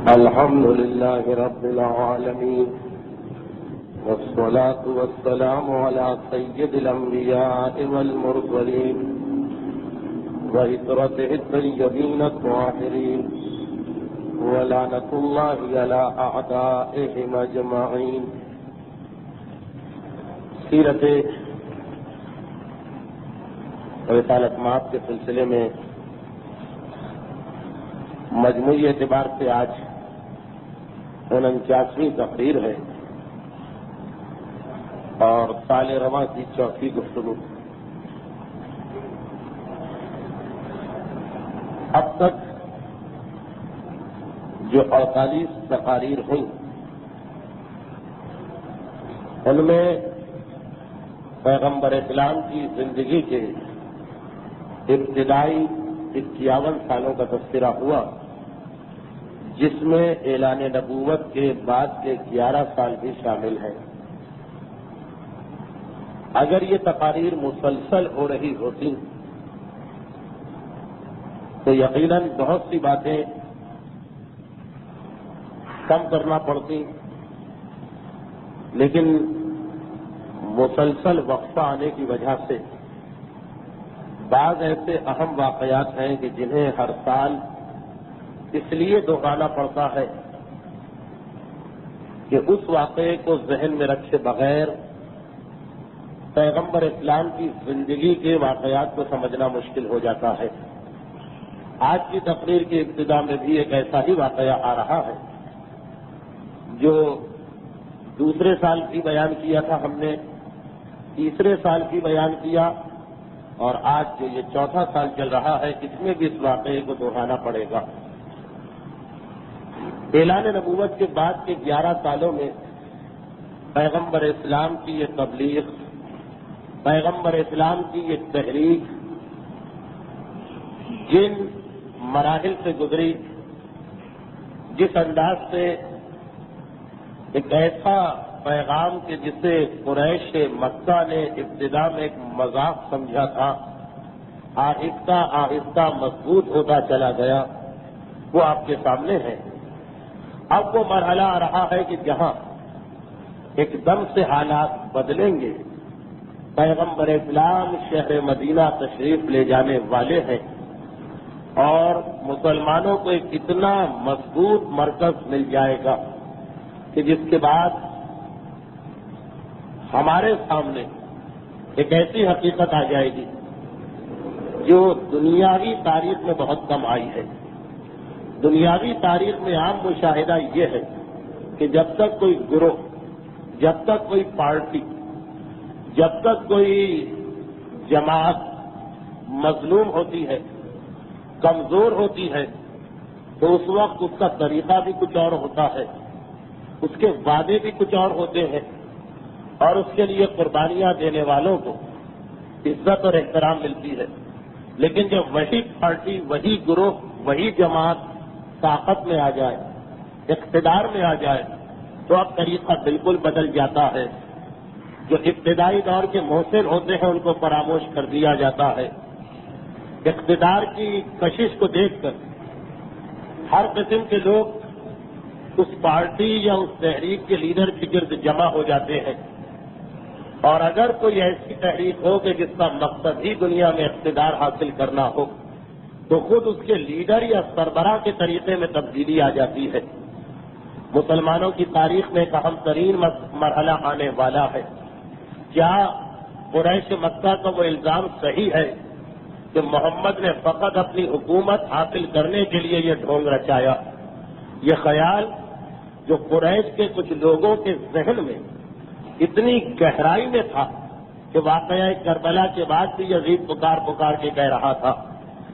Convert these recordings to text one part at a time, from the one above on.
الحمد لله رب العالمين والصلاة والسلام على سيد الأنبياء والمرسلين وإسرته الطيبين الطاهرين ولعنة الله على أعدائهم أجمعين. سیرت رسالت مآب کے سلسلے میں مجموعی اعتبار سے آج 49ویں تقریر ہے اور سال رواں کی 4تھی گفتگو. اب تک جو 48 تقاریر ہوئی ان میں پیغمبر اسلام کی زندگی کے ابتدائی 51 سالوں کا تذکرہ ہوا، جس میں اعلان نبوت کے بعد کے 11 سال بھی شامل ہیں. اگر یہ تقاریر مسلسل ہو رہی ہوتی تو یقیناً بہت سی باتیں کم کرنا پڑتی، لیکن مسلسل وقفہ آنے کی وجہ سے بعض ایسے اہم واقعات ہیں کہ جنہیں ہر سال اس لیے دہرانا پڑتا ہے کہ اس واقعے کو ذہن میں رکھے بغیر پیغمبر اسلام کی زندگی کے واقعات کو سمجھنا مشکل ہو جاتا ہے. آج کی تقریر کی ابتدا میں بھی ایک ایسا ہی واقعہ آ رہا ہے جو دوسرے سال کی بیان کیا تھا ہم نے، تیسرے سال کی بیان کیا، اور آج جو یہ 4تھا سال چل رہا ہے اس میں بھی اس واقعے کو دہرانا پڑے گا. اعلان نبوت کے بعد کے 11 سالوں میں پیغمبر اسلام کی یہ تبلیغ، پیغمبر اسلام کی یہ تحریک جن مراحل سے گزری، جس انداز سے ایک ایسا پیغام کہ جسے قریش مکہ نے ابتدا میں ایک مذاق سمجھا تھا، آہستہ آہستہ مضبوط ہوتا چلا گیا، وہ آپ کے سامنے ہے. اب وہ مرحلہ آ رہا ہے کہ جہاں ایک دم سے حالات بدلیں گے. پیغمبر اسلام شہر مدینہ تشریف لے جانے والے ہیں اور مسلمانوں کو ایک اتنا مضبوط مرکز مل جائے گا کہ جس کے بعد ہمارے سامنے ایک ایسی حقیقت آ جائے گی جو دنیاوی تاریخ میں بہت کم آئی ہے. دنیاوی تاریخ میں عام مشاہدہ یہ ہے کہ جب تک کوئی گروہ، جب تک کوئی پارٹی، جب تک کوئی جماعت مظلوم ہوتی ہے، کمزور ہوتی ہے، تو اس وقت اس کا طریقہ بھی کچھ اور ہوتا ہے، اس کے وعدے بھی کچھ اور ہوتے ہیں، اور اس کے لیے قربانیاں دینے والوں کو عزت اور احترام ملتی ہے. لیکن جب وہی پارٹی، وہی گروہ، وہی جماعت طاقت میں آ جائے، اقتدار میں آ جائے، تو اب طریقہ بالکل بدل جاتا ہے. جو ابتدائی دور کے محسن ہوتے ہیں ان کو فراموش کر دیا جاتا ہے. اقتدار کی کشش کو دیکھ کر ہر قسم کے لوگ اس پارٹی یا اس تحریک کے لیڈر کے گرد جمع ہو جاتے ہیں، اور اگر کوئی ایسی تحریک ہو کہ جس کا مقصد ہی دنیا میں اقتدار حاصل کرنا ہو تو خود اس کے لیڈر یا سربراہ کے طریقے میں تبدیلی آ جاتی ہے. مسلمانوں کی تاریخ میں ایک اہم ترین مرحلہ آنے والا ہے. کیا قریش مکہ کا وہ الزام صحیح ہے کہ محمد نے فقط اپنی حکومت حاصل کرنے کے لیے یہ ڈھونگ رچایا؟ یہ خیال جو قریش کے کچھ لوگوں کے ذہن میں اتنی گہرائی میں تھا کہ واقعہ کربلا کے بعد بھی یزید پکار کے کہہ رہا تھا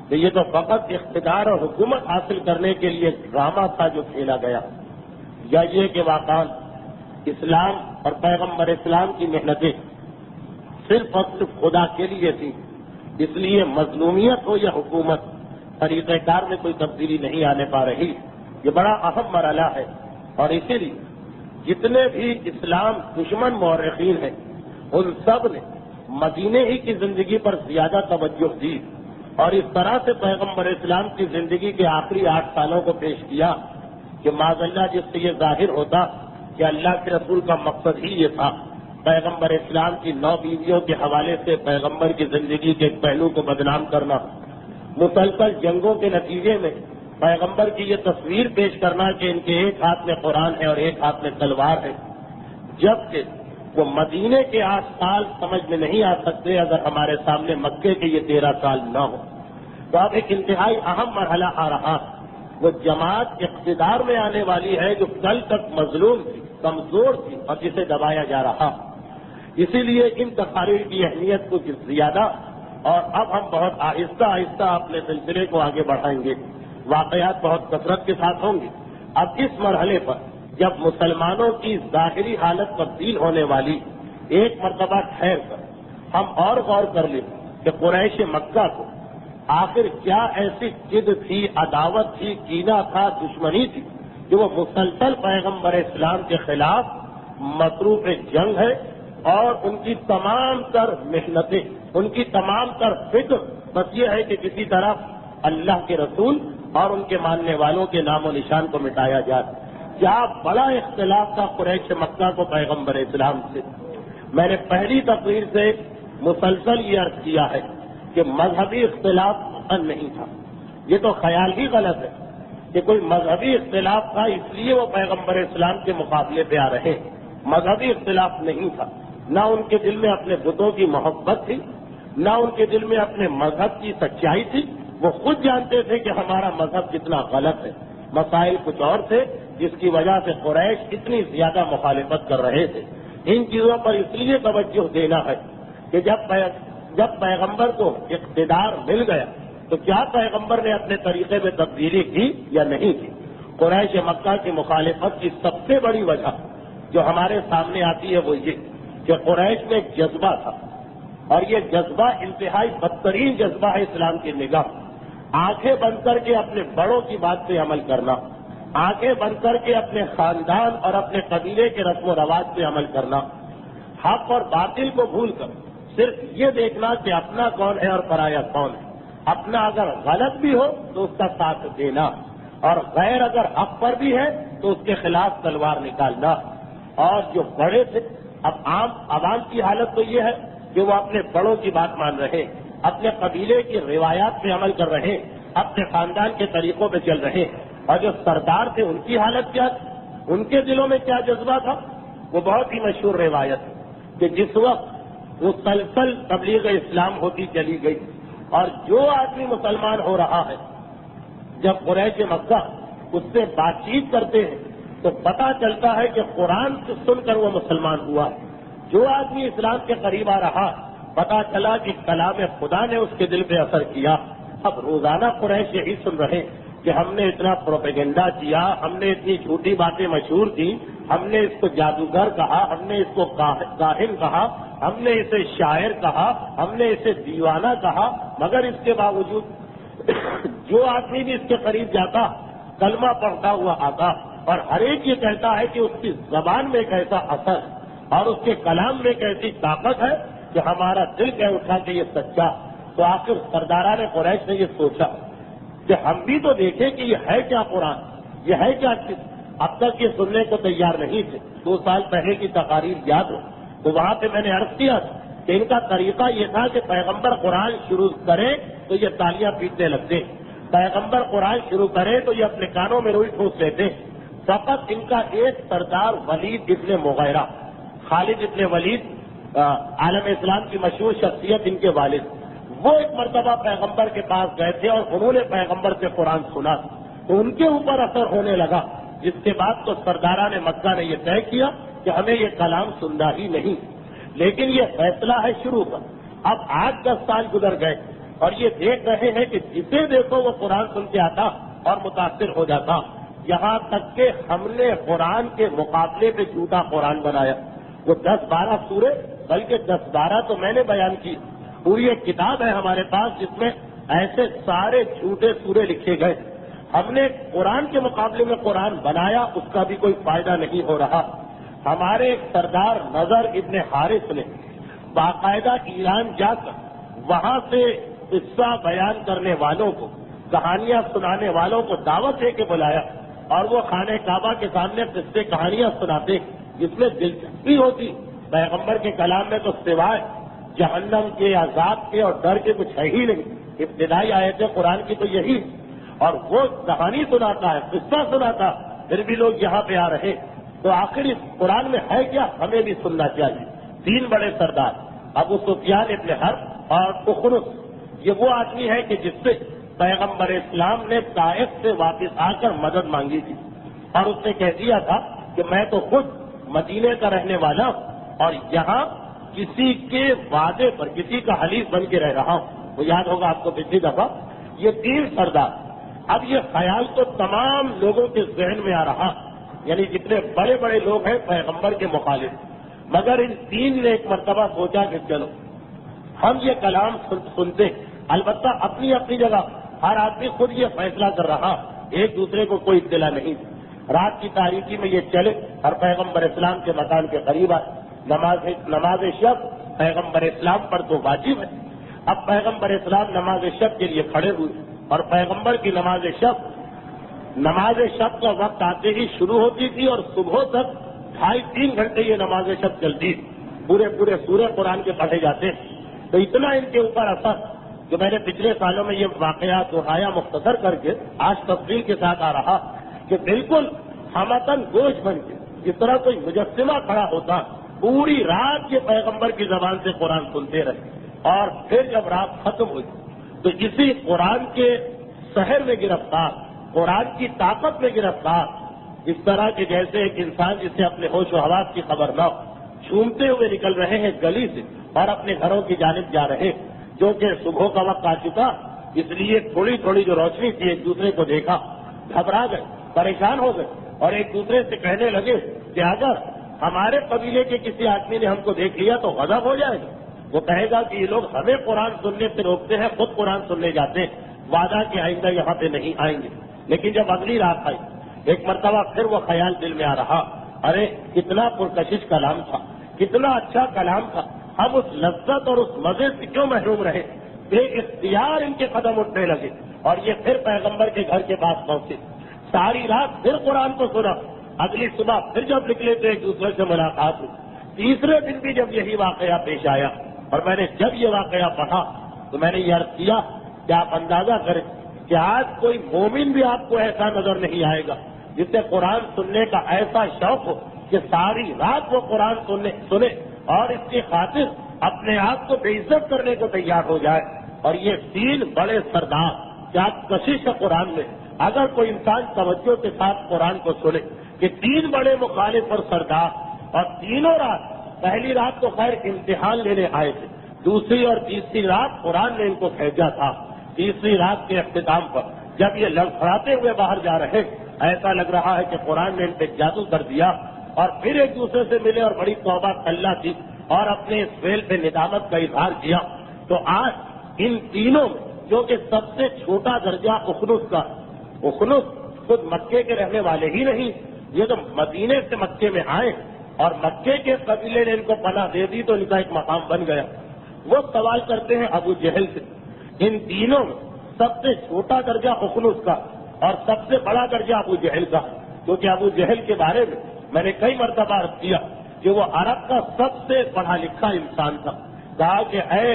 کہ یہ تو فقط اقتدار اور حکومت حاصل کرنے کے لیے ڈرامہ تھا جو کھیلا گیا، یا یہ کہ واقعا اسلام اور پیغمبر اسلام کی محنتیں صرف اور صرف خدا کے لیے تھی، اس لیے مظلومیت ہو یا حکومت طریقہ کار میں کوئی تبدیلی نہیں آنے پا رہی. یہ بڑا اہم مرحلہ ہے، اور اسی لیے جتنے بھی اسلام دشمن مورخین ہیں ان سب نے مدینے ہی کی زندگی پر زیادہ توجہ دی اور اس طرح سے پیغمبر اسلام کی زندگی کے آخری 8 سالوں کو پیش کیا کہ معاذ اللہ جس سے یہ ظاہر ہوتا کہ اللہ کے رسول کا مقصد ہی یہ تھا پیغمبر اسلام کی 9 بیویوں کے حوالے سے پیغمبر کی زندگی کے ایک پہلو کو بدنام کرنا، مسلسل جنگوں کے نتیجے میں پیغمبر کی یہ تصویر پیش کرنا کہ ان کے ایک ہاتھ میں قرآن ہے اور ایک ہاتھ میں تلوار ہے، جبکہ وہ مدینے کے 8 سال سمجھ میں نہیں آ سکتے اگر ہمارے سامنے مکے کے یہ 13 سال نہ ہو۔ تو اب ایک انتہائی اہم مرحلہ آ رہا، وہ جماعت اقتدار میں آنے والی ہے جو کل تک مظلوم تھی، کمزور تھی اور جسے دبایا جا رہا۔ اسی لیے ان تقاریر کی اہمیت کچھ زیادہ، اور اب ہم بہت آہستہ آہستہ اپنے سلسلے کو آگے بڑھائیں گے، واقعات بہت کثرت کے ساتھ ہوں گے۔ اب اس مرحلے پر جب مسلمانوں کی ظاہری حالت تبدیل ہونے والی، ایک مرتبہ ٹھہر کر ہم اور غور کر لیں کہ قریش مکہ کو آخر کیا ایسی جد تھی، عداوت تھی، کینہ تھا، دشمنی تھی کہ وہ مسلسل پیغمبر اسلام کے خلاف مصروف جنگ ہے، اور ان کی تمام تر محنتیں، ان کی تمام تر فکر بس یہ ہے کہ کسی طرح اللہ کے رسول اور ان کے ماننے والوں کے نام و نشان کو مٹایا جائے۔ کیا بڑا اختلاف تھا قریش مکہ کو پیغمبر اسلام سے۔ میں نے پہلی تقریر سے مسلسل یہ عرض کیا ہے کہ مذہبی اختلاف نہیں تھا، یہ تو خیال ہی غلط ہے کہ کوئی مذہبی اختلاف تھا اس لیے وہ پیغمبر اسلام کے مقابلے پہ آ رہے ہیں۔ مذہبی اختلاف نہیں تھا، نہ ان کے دل میں اپنے بتوں کی محبت تھی، نہ ان کے دل میں اپنے مذہب کی سچائی تھی۔ وہ خود جانتے تھے کہ ہمارا مذہب کتنا غلط ہے، مسائل کچھ اور تھے جس کی وجہ سے قریش اتنی زیادہ مخالفت کر رہے تھے۔ ان چیزوں پر اس لیے توجہ دینا ہے کہ جب پیغمبر کو اقتدار مل گیا تو کیا پیغمبر نے اپنے طریقے میں تبدیلی کی یا نہیں کی۔ قریش مکہ کی مخالفت کی سب سے بڑی وجہ جو ہمارے سامنے آتی ہے وہ یہ کہ قریش میں ایک جذبہ تھا، اور یہ جذبہ انتہائی بدترین جذبہ ہے اسلام کی نگاہ۔ آنکھیں بند کر کے اپنے بڑوں کی بات پہ عمل کرنا، آنکھیں بند کر کے اپنے خاندان اور اپنے قبیلے کے رسم و رواج پہ عمل کرنا، حق اور باطل کو بھول کر صرف یہ دیکھنا کہ اپنا کون ہے اور پرایا کون ہے، اپنا اگر غلط بھی ہو تو اس کا ساتھ دینا، اور غیر اگر حق پر بھی ہے تو اس کے خلاف تلوار نکالنا۔ اور جو بڑے تھے، اب عام عوام کی حالت تو یہ ہے کہ وہ اپنے بڑوں کی بات مان رہے، اپنے قبیلے کی روایات پہ عمل کر رہے، اپنے خاندان کے طریقوں پہ چل رہے، اور جو سردار تھے ان کی حالت کیا تھی، ان کے دلوں میں کیا جذبہ تھا۔ وہ بہت ہی مشہور روایت ہے کہ جس وقت مسلسل تبلیغ اسلام ہوتی چلی گئی اور جو آدمی مسلمان ہو رہا ہے، جب قریش مکہ اس سے بات چیت کرتے ہیں تو پتہ چلتا ہے کہ قرآن سے سن کر وہ مسلمان ہوا ہے۔ جو آدمی اسلام کے قریب آ رہا، پتہ چلا کہ کلام خدا نے اس کے دل پہ اثر کیا۔ اب روزانہ قریش یہی سن رہے کہ ہم نے اتنا پروپیگنڈا کیا، ہم نے اتنی جھوٹی باتیں مشہور کی، ہم نے اس کو جادوگر کہا، ہم نے اس کو کاہن کہا، ہم نے اسے شاعر کہا، ہم نے اسے دیوانہ کہا، مگر اس کے باوجود جو آدمی بھی اس کے قریب جاتا کلمہ پڑھتا ہوا آتا، اور ہر ایک یہ کہتا ہے کہ اس کی زبان میں ایک ایسا اثر اور اس کے کلام میں ایک ایسی طاقت ہے کہ ہمارا دل کہہ اٹھا کہ یہ سچا۔ تو آخر سرداران قریش نے یہ سوچا کہ ہم بھی تو دیکھیں کہ یہ ہے کیا قرآن، یہ ہے کیا چیز۔ اب تک یہ سننے کو تیار نہیں تھے۔ 2 سال پہلے کی تقاریر یاد ہو تو وہاں پہ میں نے عرض کیا تھا کہ ان کا طریقہ یہ تھا کہ پیغمبر قرآن شروع کرے تو یہ تالیاں پیٹنے لگتے، پیغمبر قرآن شروع کرے تو یہ اپنے کانوں میں روئی ٹھوس لیتے۔ فقط ان کا ایک سردار ولید ابن مغیرہ، خالد ابن ولید عالم اسلام کی مشہور شخصیت، ان کے والد، وہ ایک مرتبہ پیغمبر کے پاس گئے تھے اور انہوں نے پیغمبر سے قرآن سنا تو ان کے اوپر اثر ہونے لگا، جس کے بعد تو سرداران مکہ نے یہ طے کیا کہ ہمیں یہ کلام سننا ہی نہیں۔ لیکن یہ فیصلہ ہے شروع کا۔ اب 8-10 سال گزر گئے اور یہ دیکھ رہے ہیں کہ جسے دیکھو وہ قرآن سن کے آتا اور متاثر ہو جاتا، یہاں تک کہ ہم نے قرآن کے مقابلے پہ جھوٹا قرآن بنایا۔ وہ 10-12 سورے، بلکہ 10-12 تو میں نے بیان کی، پوری ایک کتاب ہے ہمارے پاس جس میں ایسے سارے جھوٹے سورے لکھے گئے۔ ہم نے قرآن کے مقابلے میں قرآن بنایا، اس کا بھی کوئی فائدہ نہیں ہو رہا۔ ہمارے ایک سردار نظر ابن حارث نے باقاعدہ ایران جا کر وہاں سے قصہ بیان کرنے والوں کو، کہانیاں سنانے والوں کو دعوت دے کے بلایا اور وہ خانہ کعبہ کے سامنے قصے کہانیاں سناتے جس میں دلچسپی ہوتی. پیغمبر کے کلام میں تو سوائے جہنم کے، عذاب کے اور ڈر کے کچھ ہے ہی نہیں. ابتدائی آیتیں قرآن کی تو یہی، اور وہ کہانی سناتا ہے، قصہ سناتا، پھر بھی لوگ یہاں پہ آ رہے. تو آخر اس قرآن میں ہے کیا؟ ہمیں بھی سننا چاہیے. 3 بڑے سردار ابو سفیان ابن حرب اور اخنس، یہ وہ آدمی ہے کہ جس سے پیغمبر اسلام نے طائف سے واپس آ کر مدد مانگی تھی، اور اس نے کہہ دیا تھا کہ میں تو خود مدینے کا رہنے والا ہوں اور یہاں کسی کے وعدے پر، کسی کا حلیف بن کے رہ رہا ہوں. وہ یاد ہوگا آپ کو پچھلی دفعہ. یہ 3 سردار. اب یہ خیال تو تمام لوگوں کے ذہن میں آ رہا، یعنی جتنے بڑے بڑے لوگ ہیں پیغمبر کے مخالف، مگر ان 3 نے ایک مرتبہ سوچا کہ چلو ہم یہ کلام سنتے. البتہ اپنی اپنی جگہ ہر آدمی خود یہ فیصلہ کر رہا، ایک دوسرے کو کوئی اطلاع نہیں. رات کی تاریکی میں یہ چلے اور پیغمبر اسلام کے مکان کے قریب آئے. نماز شب پیغمبر اسلام پر تو واجب ہے. اب پیغمبر اسلام نماز شب کے لیے کھڑے ہوئے اور پیغمبر کی نماز شب کا وقت آتے ہی شروع ہوتی تھی اور صبح تک 2.5-3 گھنٹے یہ نماز شب چلتی. پورے سورہ قرآن کے پڑھے جاتے. تو اتنا ان کے اوپر اثر جو میں نے پچھلے سالوں میں یہ واقعات دہرایا مختصر کر کے آج تفصیل کے ساتھ آ رہا کہ بالکل ہمتن گوش بن کے جس طرح کوئی مجسمہ کھڑا ہوتا، پوری رات یہ پیغمبر کی زبان سے قرآن سنتے رہے. اور پھر جب رات ختم ہوئی تو اسی قرآن کے سحر میں گرفتار، قرآن کی طاقت میں گرفتار، اس طرح کہ جیسے ایک انسان جسے اپنے ہوش و حواس کی خبر نہ ہو، جھومتے ہوئے نکل رہے ہیں گلی سے اور اپنے گھروں کی جانب جا رہے، جو کہ صبح کا وقت آ چکا، اس لیے تھوڑی تھوڑی جو روشنی تھی ایک دوسرے کو دیکھا، گھبرا گئے، پریشان ہو گئے اور ایک دوسرے سے کہنے لگے کہ اگر ہمارے قبیلے کے کسی آدمی نے ہم کو دیکھ لیا تو غضب ہو جائے گا. وہ کہے گا کہ یہ لوگ ہمیں قرآن سننے سے روکتے ہیں، خود قرآن سننے جاتے ہیں، وعدہ کہ آئندہ یہاں پہ نہیں آئیں گے. لیکن جب اگلی رات آئی ایک مرتبہ پھر وہ خیال دل میں آ رہا، ارے کتنا پرکشش کلام تھا، کتنا اچھا کلام تھا، ہم اس لذت اور اس مزے سے کیوں محروم رہے. بے اختیار ان کے قدم اٹھنے لگے اور یہ پھر پیغمبر کے گھر کے پاس پہنچے. ساری رات پھر قرآن کو سنا. اگلی صبح پھر جب نکلے تو ایک دوسرے سے ملاقات ہوئی. تیسرے دن بھی جب یہی واقعہ پیش آیا اور میں نے جب یہ واقعہ پڑھا تو میں نے یہ عرض کیا کہ آپ اندازہ کریں کہ آج کوئی مومن بھی آپ کو ایسا نظر نہیں آئے گا جسے قرآن سننے کا ایسا شوق ہو کہ ساری رات وہ قرآن سنے اور اس کی خاطر اپنے آپ کو بے عزت کرنے کو تیار ہو جائے. اور یہ 3 بڑے سردار کیا کشش ہے قرآن میں. اگر کوئی انسان توجہ کے ساتھ قرآن کو سنے کہ 3 بڑے مخالف اور سردار، اور تینوں رات، پہلی رات تو خیر امتحان لینے آئے تھے، دوسری اور تیسری رات قرآن نے ان کو بھیجا تھا. تیسری رات کے اختتام پر جب یہ لڑکھڑاتے ہوئے باہر جا رہے، ایسا لگ رہا ہے کہ قرآن نے ان پہ جادو کر دیا. اور پھر ایک دوسرے سے ملے اور بڑی توبہ اللہ کی اور اپنے اس فعل پہ ندامت کا اظہار کیا. تو آج ان تینوں میں جو کہ سب سے چھوٹا درجہ اخنس کا، اخنس خود مکے کے رہنے والے ہی نہیں، یہ تو مدینے سے مکے میں آئے اور مکے کے قبیلے نے ان کو پناہ دے دی تو ان کا ایک مقام بن گیا. وہ سوال کرتے ہیں ابو جہل سے. ان تینوں میں سب سے چھوٹا درجہ اخنس کا اور سب سے بڑا درجہ ابو جہل کا، کیونکہ ابو جہل کے بارے میں نے کئی مرتبہ عرض کیا کہ وہ عرب کا سب سے پڑھا لکھا انسان تھا. کہا کہ اے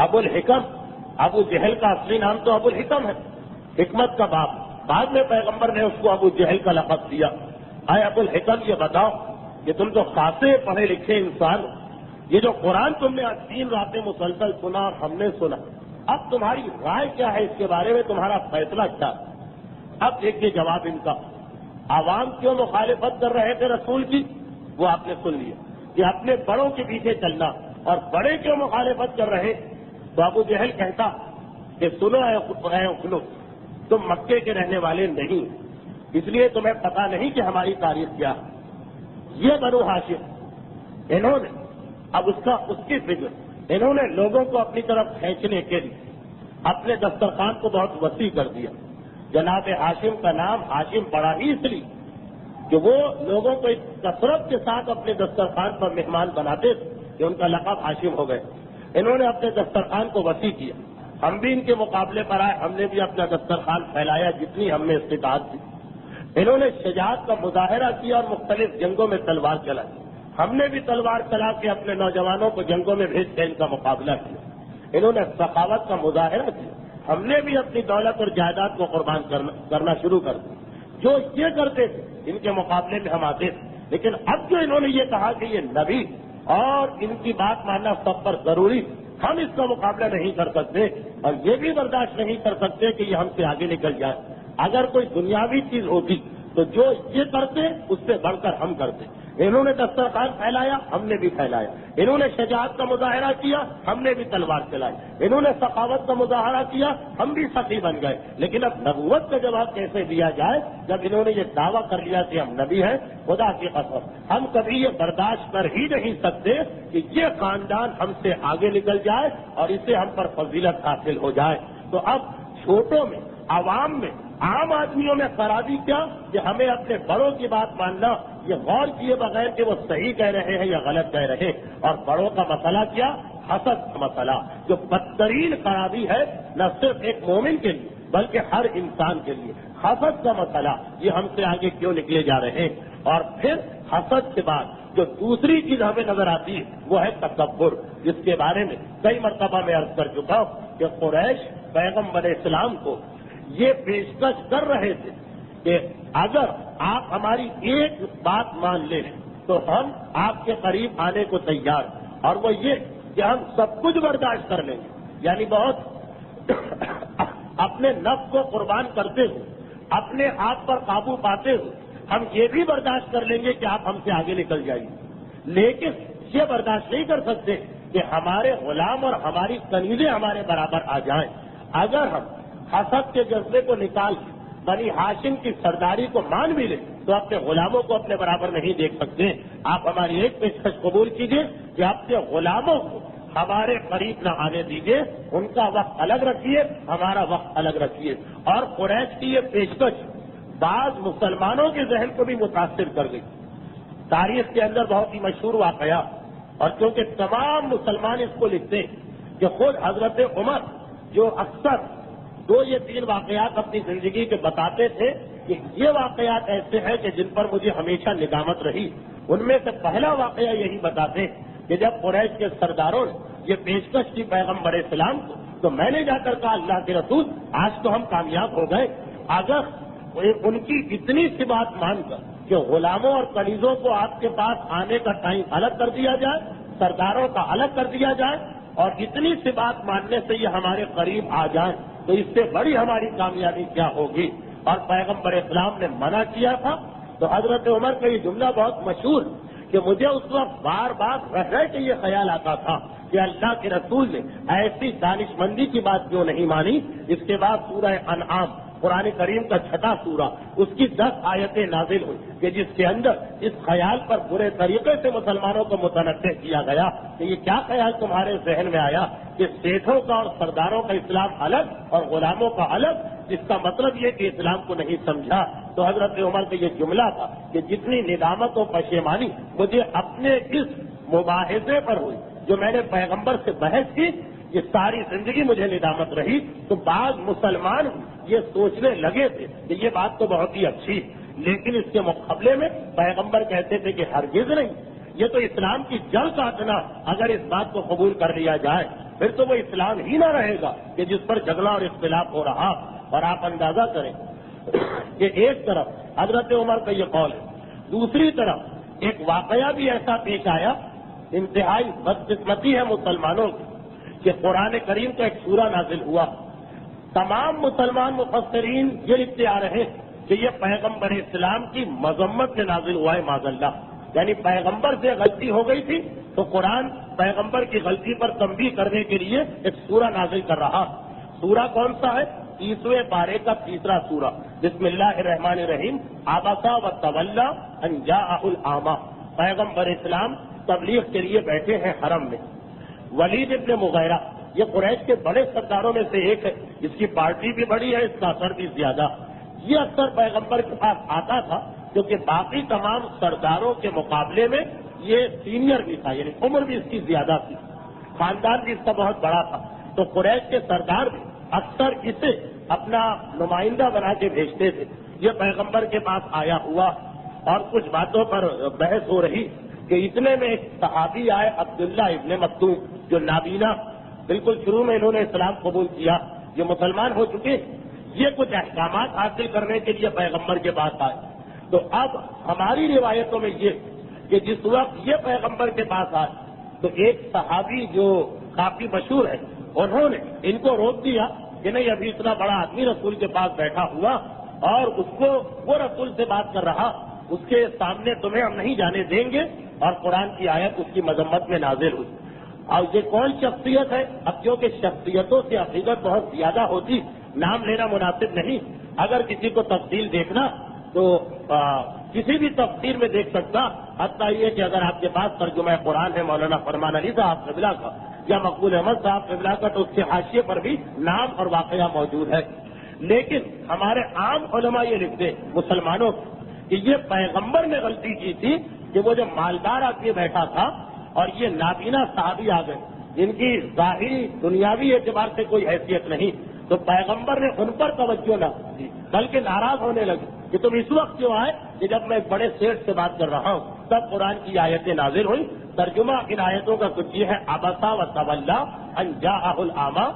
ابو الحکم، ابو جہل کا اصلی نام تو ابو الحکم ہے، حکمت کا باپ. بعد میں پیغمبر نے اس کو ابو جہل کا لقب دیا. اے ابو الحکم، یہ بتاؤ کہ تم تو خاصے پڑھے لکھے انسان ہو، یہ جو قرآن تم نے آج 3 راتیں مسلسل سنا اور ہم نے سنا، اب تمہاری رائے کیا ہے اس کے بارے میں، تمہارا فیصلہ کیا؟ اب دیکھیے جواب ان کا. عوام کیوں مخالفت کر رہے تھے رسول کی، وہ آپ نے سن لیا کہ اپنے بڑوں کے پیچھے چلنا. اور بڑے کیوں مخالفت کر رہے، تو ابو جہل کہتا کہ سنو اے اخنس، تم مکے کے رہنے والے نہیں، اس لیے تمہیں پتا نہیں کہ ہماری تاریخ کیا ہے. یہ بنو ہاشم، انہوں نے اب اس کی فکر، انہوں نے لوگوں کو اپنی طرف کھینچنے کے لیے اپنے دسترخوان کو بہت وسیع کر دیا. جناب ہاشم کا نام ہاشم پڑا ہی اس لیے کہ وہ لوگوں کو اس کثرت کے ساتھ اپنے دسترخوان پر مہمان بناتے تھے کہ ان کا لقب ہاشم ہو گئے. انہوں نے اپنے دسترخوان کو وسیع کیا. ہم بھی ان کے مقابلے پر آئے، ہم نے بھی اپنا دسترخوان پھیلایا جتنی ہم میں استطاعت تھی. انہوں نے شجاعت کا مظاہرہ کیا اور مختلف جنگوں میں تلوار چلائی. ہم نے بھی تلوار چلا کے اپنے نوجوانوں کو جنگوں میں بھیج کے ان کا مقابلہ کیا. انہوں نے سخاوت کا مظاہرہ کیا. ہم نے بھی اپنی دولت اور جائیداد کو قربان کرنا شروع کر دیا. جو یہ کرتے تھے ان کے مقابلے میں ہم آتے تھے. لیکن اب جو انہوں نے یہ کہا کہ یہ نبی اور ان کی بات ماننا سب پر ضروری، ہم اس کا مقابلہ نہیں کر سکتے اور یہ بھی برداشت نہیں کر سکتے کہ یہ ہم سے آگے نکل جائے. اگر کوئی دنیاوی چیز ہوتی تو جو یہ کرتے اس سے بڑھ کر ہم کرتے. انہوں نے دسترخوان پھیلایا، ہم نے بھی پھیلایا. انہوں نے شجاعت کا مظاہرہ کیا، ہم نے بھی تلوار چلائی. انہوں نے سخاوت کا مظاہرہ کیا، ہم بھی سخی بن گئے. لیکن اب نبوت کا جواب کیسے دیا جائے جب انہوں نے یہ دعویٰ کر لیا کہ ہم نبی ہیں؟ خدا کی قسم ہم کبھی یہ برداشت کر ہی نہیں سکتے کہ یہ خاندان ہم سے آگے نکل جائے اور اسے ہم پر فضیلت حاصل ہو جائے. تو اب چھوٹوں میں، عوام میں، عام آدمیوں میں خرابی کیا کہ ہمیں اپنے بڑوں کی بات ماننا، یہ غور کیے بغیر کہ وہ صحیح کہہ رہے ہیں یا غلط کہہ رہے ہیں. اور بڑوں کا مسئلہ کیا؟ حسد کا مسئلہ، جو بدترین خرابی ہے نہ صرف ایک مومن کے لیے بلکہ ہر انسان کے لیے. حسد کا مسئلہ، یہ ہم سے آگے کیوں نکلے جا رہے ہیں؟ اور پھر حسد کے بعد جو دوسری چیز ہمیں نظر آتی ہے وہ ہے تکبر، جس کے بارے میں کئی مرتبہ میں عرض کر چکا ہوں کہ قریش پیغمبر اسلام کو یہ پیشکش کر رہے تھے کہ اگر آپ ہماری ایک بات مان لیں تو ہم آپ کے قریب آنے کو تیار ہیں، اور وہ یہ کہ ہم سب کچھ برداشت کر لیں گے. یعنی بہت اپنے نفس کو قربان کرتے ہوئے، اپنے آپ پر قابو پاتے ہوئے ہم یہ بھی برداشت کر لیں گے کہ آپ ہم سے آگے نکل جائیے. لیکن یہ برداشت نہیں کر سکتے کہ ہمارے غلام اور ہماری کنیزیں ہمارے برابر آ جائیں. اگر ہم حسد کے جذبے کو نکال کے بنی ہاشم کی سرداری کو مان بھی لیں تو اپنے غلاموں کو اپنے برابر نہیں دیکھ سکتے. آپ ہماری ایک پیشکش قبول کیجیے کہ اپنے غلاموں کو ہمارے قریب نہ آنے دیجیے، ان کا وقت الگ رکھیے، ہمارا وقت الگ رکھیے. اور قریش کی یہ پیشکش بعض مسلمانوں کے ذہن کو بھی متاثر کر گئی. تاریخ کے اندر بہت ہی مشہور واقعہ، اور کیونکہ تمام مسلمان اس کو لکھتے ہیں کہ خود حضرت عمر جو اکثر 2 یا 3 واقعات اپنی زندگی کے بتاتے تھے کہ یہ واقعات ایسے ہیں کہ جن پر مجھے ہمیشہ ندامت رہی. ان میں سے پہلا واقعہ یہی بتاتے ہیں کہ جب قریش کے سرداروں نے یہ پیشکش کی پیغمبر اسلام کو تو میں نے جا کر کہا اللہ کے رسول آج تو ہم کامیاب ہو گئے. اگر ان کی اتنی سی بات مان کر کہ غلاموں اور کنیزوں کو آپ کے پاس آنے کا ٹائم الگ کر دیا جائے، سرداروں کا الگ کر دیا جائے، اور اتنی سی بات ماننے سے یہ ہمارے قریب آ جائیں تو اس سے بڑی ہماری کامیابی کیا ہوگی. اور پیغمبر اسلام نے منع کیا تھا. تو حضرت عمر کا یہ جملہ بہت مشہور کہ مجھے اس وقت بار بار رہ کے یہ خیال آتا تھا کہ اللہ کے رسول نے ایسی دانش مندی کی بات کیوں نہیں مانی. اس کے بعد سورہ انعام قرآن کریم کا 6واں سورہ، اس کی 10 آیتیں نازل ہوئی کہ جس کے اندر اس خیال پر برے طریقے سے مسلمانوں کو متنبہ کیا گیا کہ یہ کیا خیال تمہارے ذہن میں آیا کہ سیٹھوں کا اور سرداروں کا اسلام الگ اور غلاموں کا الگ، جس کا مطلب یہ کہ اسلام کو نہیں سمجھا. تو حضرت عمر کا یہ جملہ تھا کہ جتنی ندامت و پشیمانی مجھے اپنے اس مباحثے پر ہوئی جو میں نے پیغمبر سے بحث کی، یہ ساری زندگی مجھے ندامت رہی. تو بعض مسلمان یہ سوچنے لگے تھے کہ یہ بات تو بہت ہی اچھی، لیکن اس کے مقابلے میں پیغمبر کہتے تھے کہ ہرگز نہیں، یہ تو اسلام کی جڑ کاٹنا. اگر اس بات کو قبول کر لیا جائے پھر تو وہ اسلام ہی نہ رہے گا کہ جس پر جھگڑا اور اختلاف ہو رہا. اور آپ اندازہ کریں کہ ایک طرف حضرت عمر کا یہ قول ہے، دوسری طرف ایک واقعہ بھی ایسا پیش آیا، انتہائی بدقسمتی ہے مسلمانوں کی کہ قرآن کریم کا ایک سورہ نازل ہوا. تمام مسلمان مفسرین یہ لکھتے آ رہے کہ یہ پیغمبر اسلام کی مذمت سے نازل ہوا ہے معاذ اللہ. یعنی پیغمبر سے غلطی ہو گئی تھی تو قرآن پیغمبر کی غلطی پر تنبیہ کرنے کے لیے ایک سورہ نازل کر رہا. سورہ کون سا ہے؟ 30ویں پارے کا 3واں سورہ، بسم اللہ الرحمن الرحیم. عبس وتولی ان جاءہ الاعمی. پیغمبر اسلام تبلیغ کے لیے بیٹھے ہیں حرم میں. ولید ابن مغیرہ یہ قریش کے بڑے سرداروں میں سے ایک ہے، اس کی پارٹی بھی بڑی ہے، اس کا اثر بھی زیادہ. یہ اکثر پیغمبر کے پاس آتا تھا کیونکہ باقی تمام سرداروں کے مقابلے میں یہ سینئر بھی تھا، یعنی عمر بھی اس کی زیادہ تھی، خاندان بھی اس کا بہت بڑا تھا. تو قریش کے سردار بھی اکثر اسے اپنا نمائندہ بنا کے بھیجتے تھے. یہ پیغمبر کے پاس آیا ہوا اور کچھ باتوں پر بحث ہو رہی کہ اتنے میں ایک صحابی آئے عبداللہ ابن مکتوم جو نابینا، بالکل شروع میں انہوں نے اسلام قبول کیا، یہ مسلمان ہو چکے، یہ کچھ احکامات حاصل کرنے کے لیے پیغمبر کے پاس آئے۔ تو اب ہماری روایتوں میں یہ کہ جس وقت یہ پیغمبر کے پاس آئے تو ایک صحابی جو کافی مشہور ہے انہوں نے ان کو روک دیا کہ نہیں، ابھی اتنا بڑا آدمی رسول کے پاس بیٹھا ہوا اور اس کو وہ رسول سے بات کر رہا، اس کے سامنے تمہیں ہم نہیں جانے دیں گے، اور قرآن کی آیت اس کی مذمت میں نازل ہوئی۔ اور یہ کون شخصیت ہے؟ اب کیونکہ شخصیتوں سے حقیقت بہت زیادہ ہوتی، نام لینا مناسب نہیں، اگر کسی کو تفصیل دیکھنا تو کسی بھی تفسیر میں دیکھ سکتا، حتیٰ یہ کہ اگر آپ کے پاس ترجمہ قرآن ہے مولانا فرمان علی صاحب قبلہ کا یا مقبول احمد صاحب قبلہ کا، تو اس کے حاشیے پر بھی نام اور واقعہ موجود ہے۔ لیکن ہمارے عام علماء یہ لکھتے مسلمانوں کہ یہ پیغمبر نے غلطی کی تھی کہ وہ جو مالدار آدمی بیٹھا تھا اور یہ نابینا صحابی آ گئے، جن کی ظاہری دنیاوی اعتبار سے کوئی حیثیت نہیں، تو پیغمبر نے ان پر توجہ نہ دی بلکہ ناراض ہونے لگے کہ تم اس وقت کیوں آئے کہ جب میں ایک بڑے سیٹ سے بات کر رہا ہوں۔ تب قرآن کی آیتیں نازل ہوئی۔ ترجمہ ان آیتوں کا کچھ یہ ہے، عبسا و تولا ان جاءہ الاعمی،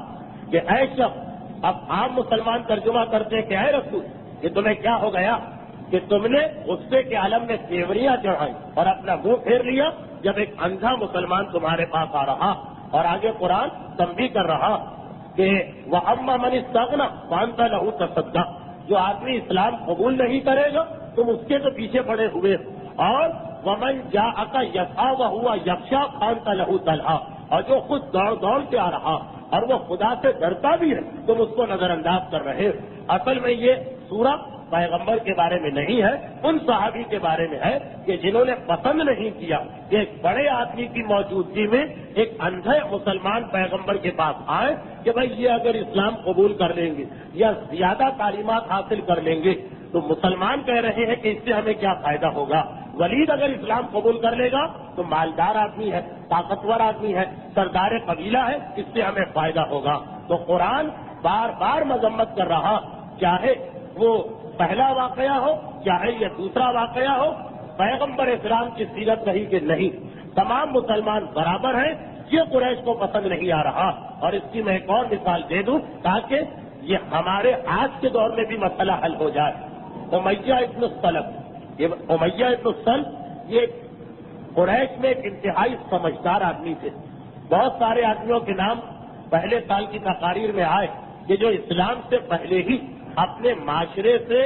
کہ اے شخص، اب عام مسلمان ترجمہ کرتے ہیں کہ اے رسول، کہ تمہیں کیا ہو گیا کہ تم نے غصے کے عالم میں تیوریاں چڑھائی اور اپنا منہ پھیر لیا جب ایک اندھا مسلمان تمہارے پاس آ رہا، اور آگے قرآن تنبیہ کر رہا کہ وَأَمَّا مَنِ اسْتَغْنَىٰ فَأَنتَ لَهُ تَصَدَّقْ، جو آدمی اسلام قبول نہیں کرے گا تم اس کے تو پیچھے پڑے ہوئے، اور وَمَنْ جَاءَكَ يَسْعَىٰ وَهُوَ يَخْشَىٰ فَأَنتَ لَهُ تَلْهَىٰ، اور جو خود دوڑ دوڑ کے آ رہا اور وہ خدا سے ڈرتا بھی ہے تم اس کو نظر انداز کر رہے ہو۔ اصل میں یہ سورہ پیغمبر کے بارے میں نہیں ہے، ان صحابی کے بارے میں ہے کہ جنہوں نے پسند نہیں کیا کہ ایک بڑے آدمی کی موجودگی میں ایک اندھے مسلمان پیغمبر کے پاس آئے کہ بھائی یہ اگر اسلام قبول کر لیں گے یا زیادہ تعلیمات حاصل کر لیں گے تو مسلمان کہہ رہے ہیں کہ اس سے ہمیں کیا فائدہ ہوگا۔ ولید اگر اسلام قبول کر لے گا تو مالدار آدمی ہے، طاقتور آدمی ہے، سردار قبیلہ ہے، اس سے ہمیں فائدہ ہوگا۔ تو قرآن بار بار مذمت کر رہا، چاہے وہ پہلا واقعہ ہو چاہے یہ دوسرا واقعہ ہو، پیغمبر اسلام کی سیرت رہی کہ نہیں، تمام مسلمان برابر ہیں، یہ قریش کو پسند نہیں آ رہا۔ اور اس کی میں ایک اور مثال دے دوں تاکہ یہ ہمارے آج کے دور میں بھی مسئلہ حل ہو جائے۔ امیہ ابن السلف، امیہ ابن السلف یہ قریش میں ایک انتہائی سمجھدار آدمی تھے۔ بہت سارے آدمیوں کے نام پہلے سال کی تقاریر میں آئے کہ جو اسلام سے پہلے ہی اپنے معاشرے سے،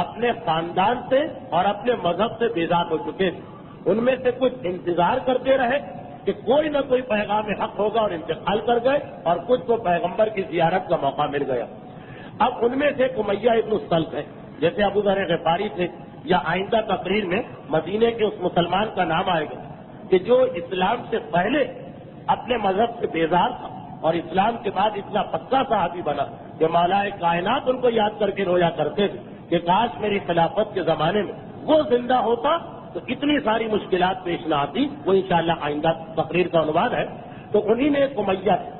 اپنے خاندان سے اور اپنے مذہب سے بیزار ہو چکے تھے۔ ان میں سے کچھ انتظار کرتے رہے کہ کوئی نہ کوئی پیغام حق ہوگا اور انتقال کر گئے، اور کچھ کو پیغمبر کی زیارت کا موقع مل گیا۔ اب ان میں سے امیہ ابن السلف ہے، جیسے ابو ذر غفاری تھے، یا آئندہ تقریر میں مدینے کے اس مسلمان کا نام آئے گا کہ جو اسلام سے پہلے اپنے مذہب سے بیزار تھا اور اسلام کے بعد اتنا پکا صحابی بنا کہ مولا کائنات ان کو یاد کر کے رویا کرتے تھے کہ کاش میری خلافت کے زمانے میں وہ زندہ ہوتا تو اتنی ساری مشکلات پیش نہ آتی۔ وہ انشاءاللہ آئندہ تقریر کا عنوان ہے۔ تو انہی نے ایک امیہ تھے۔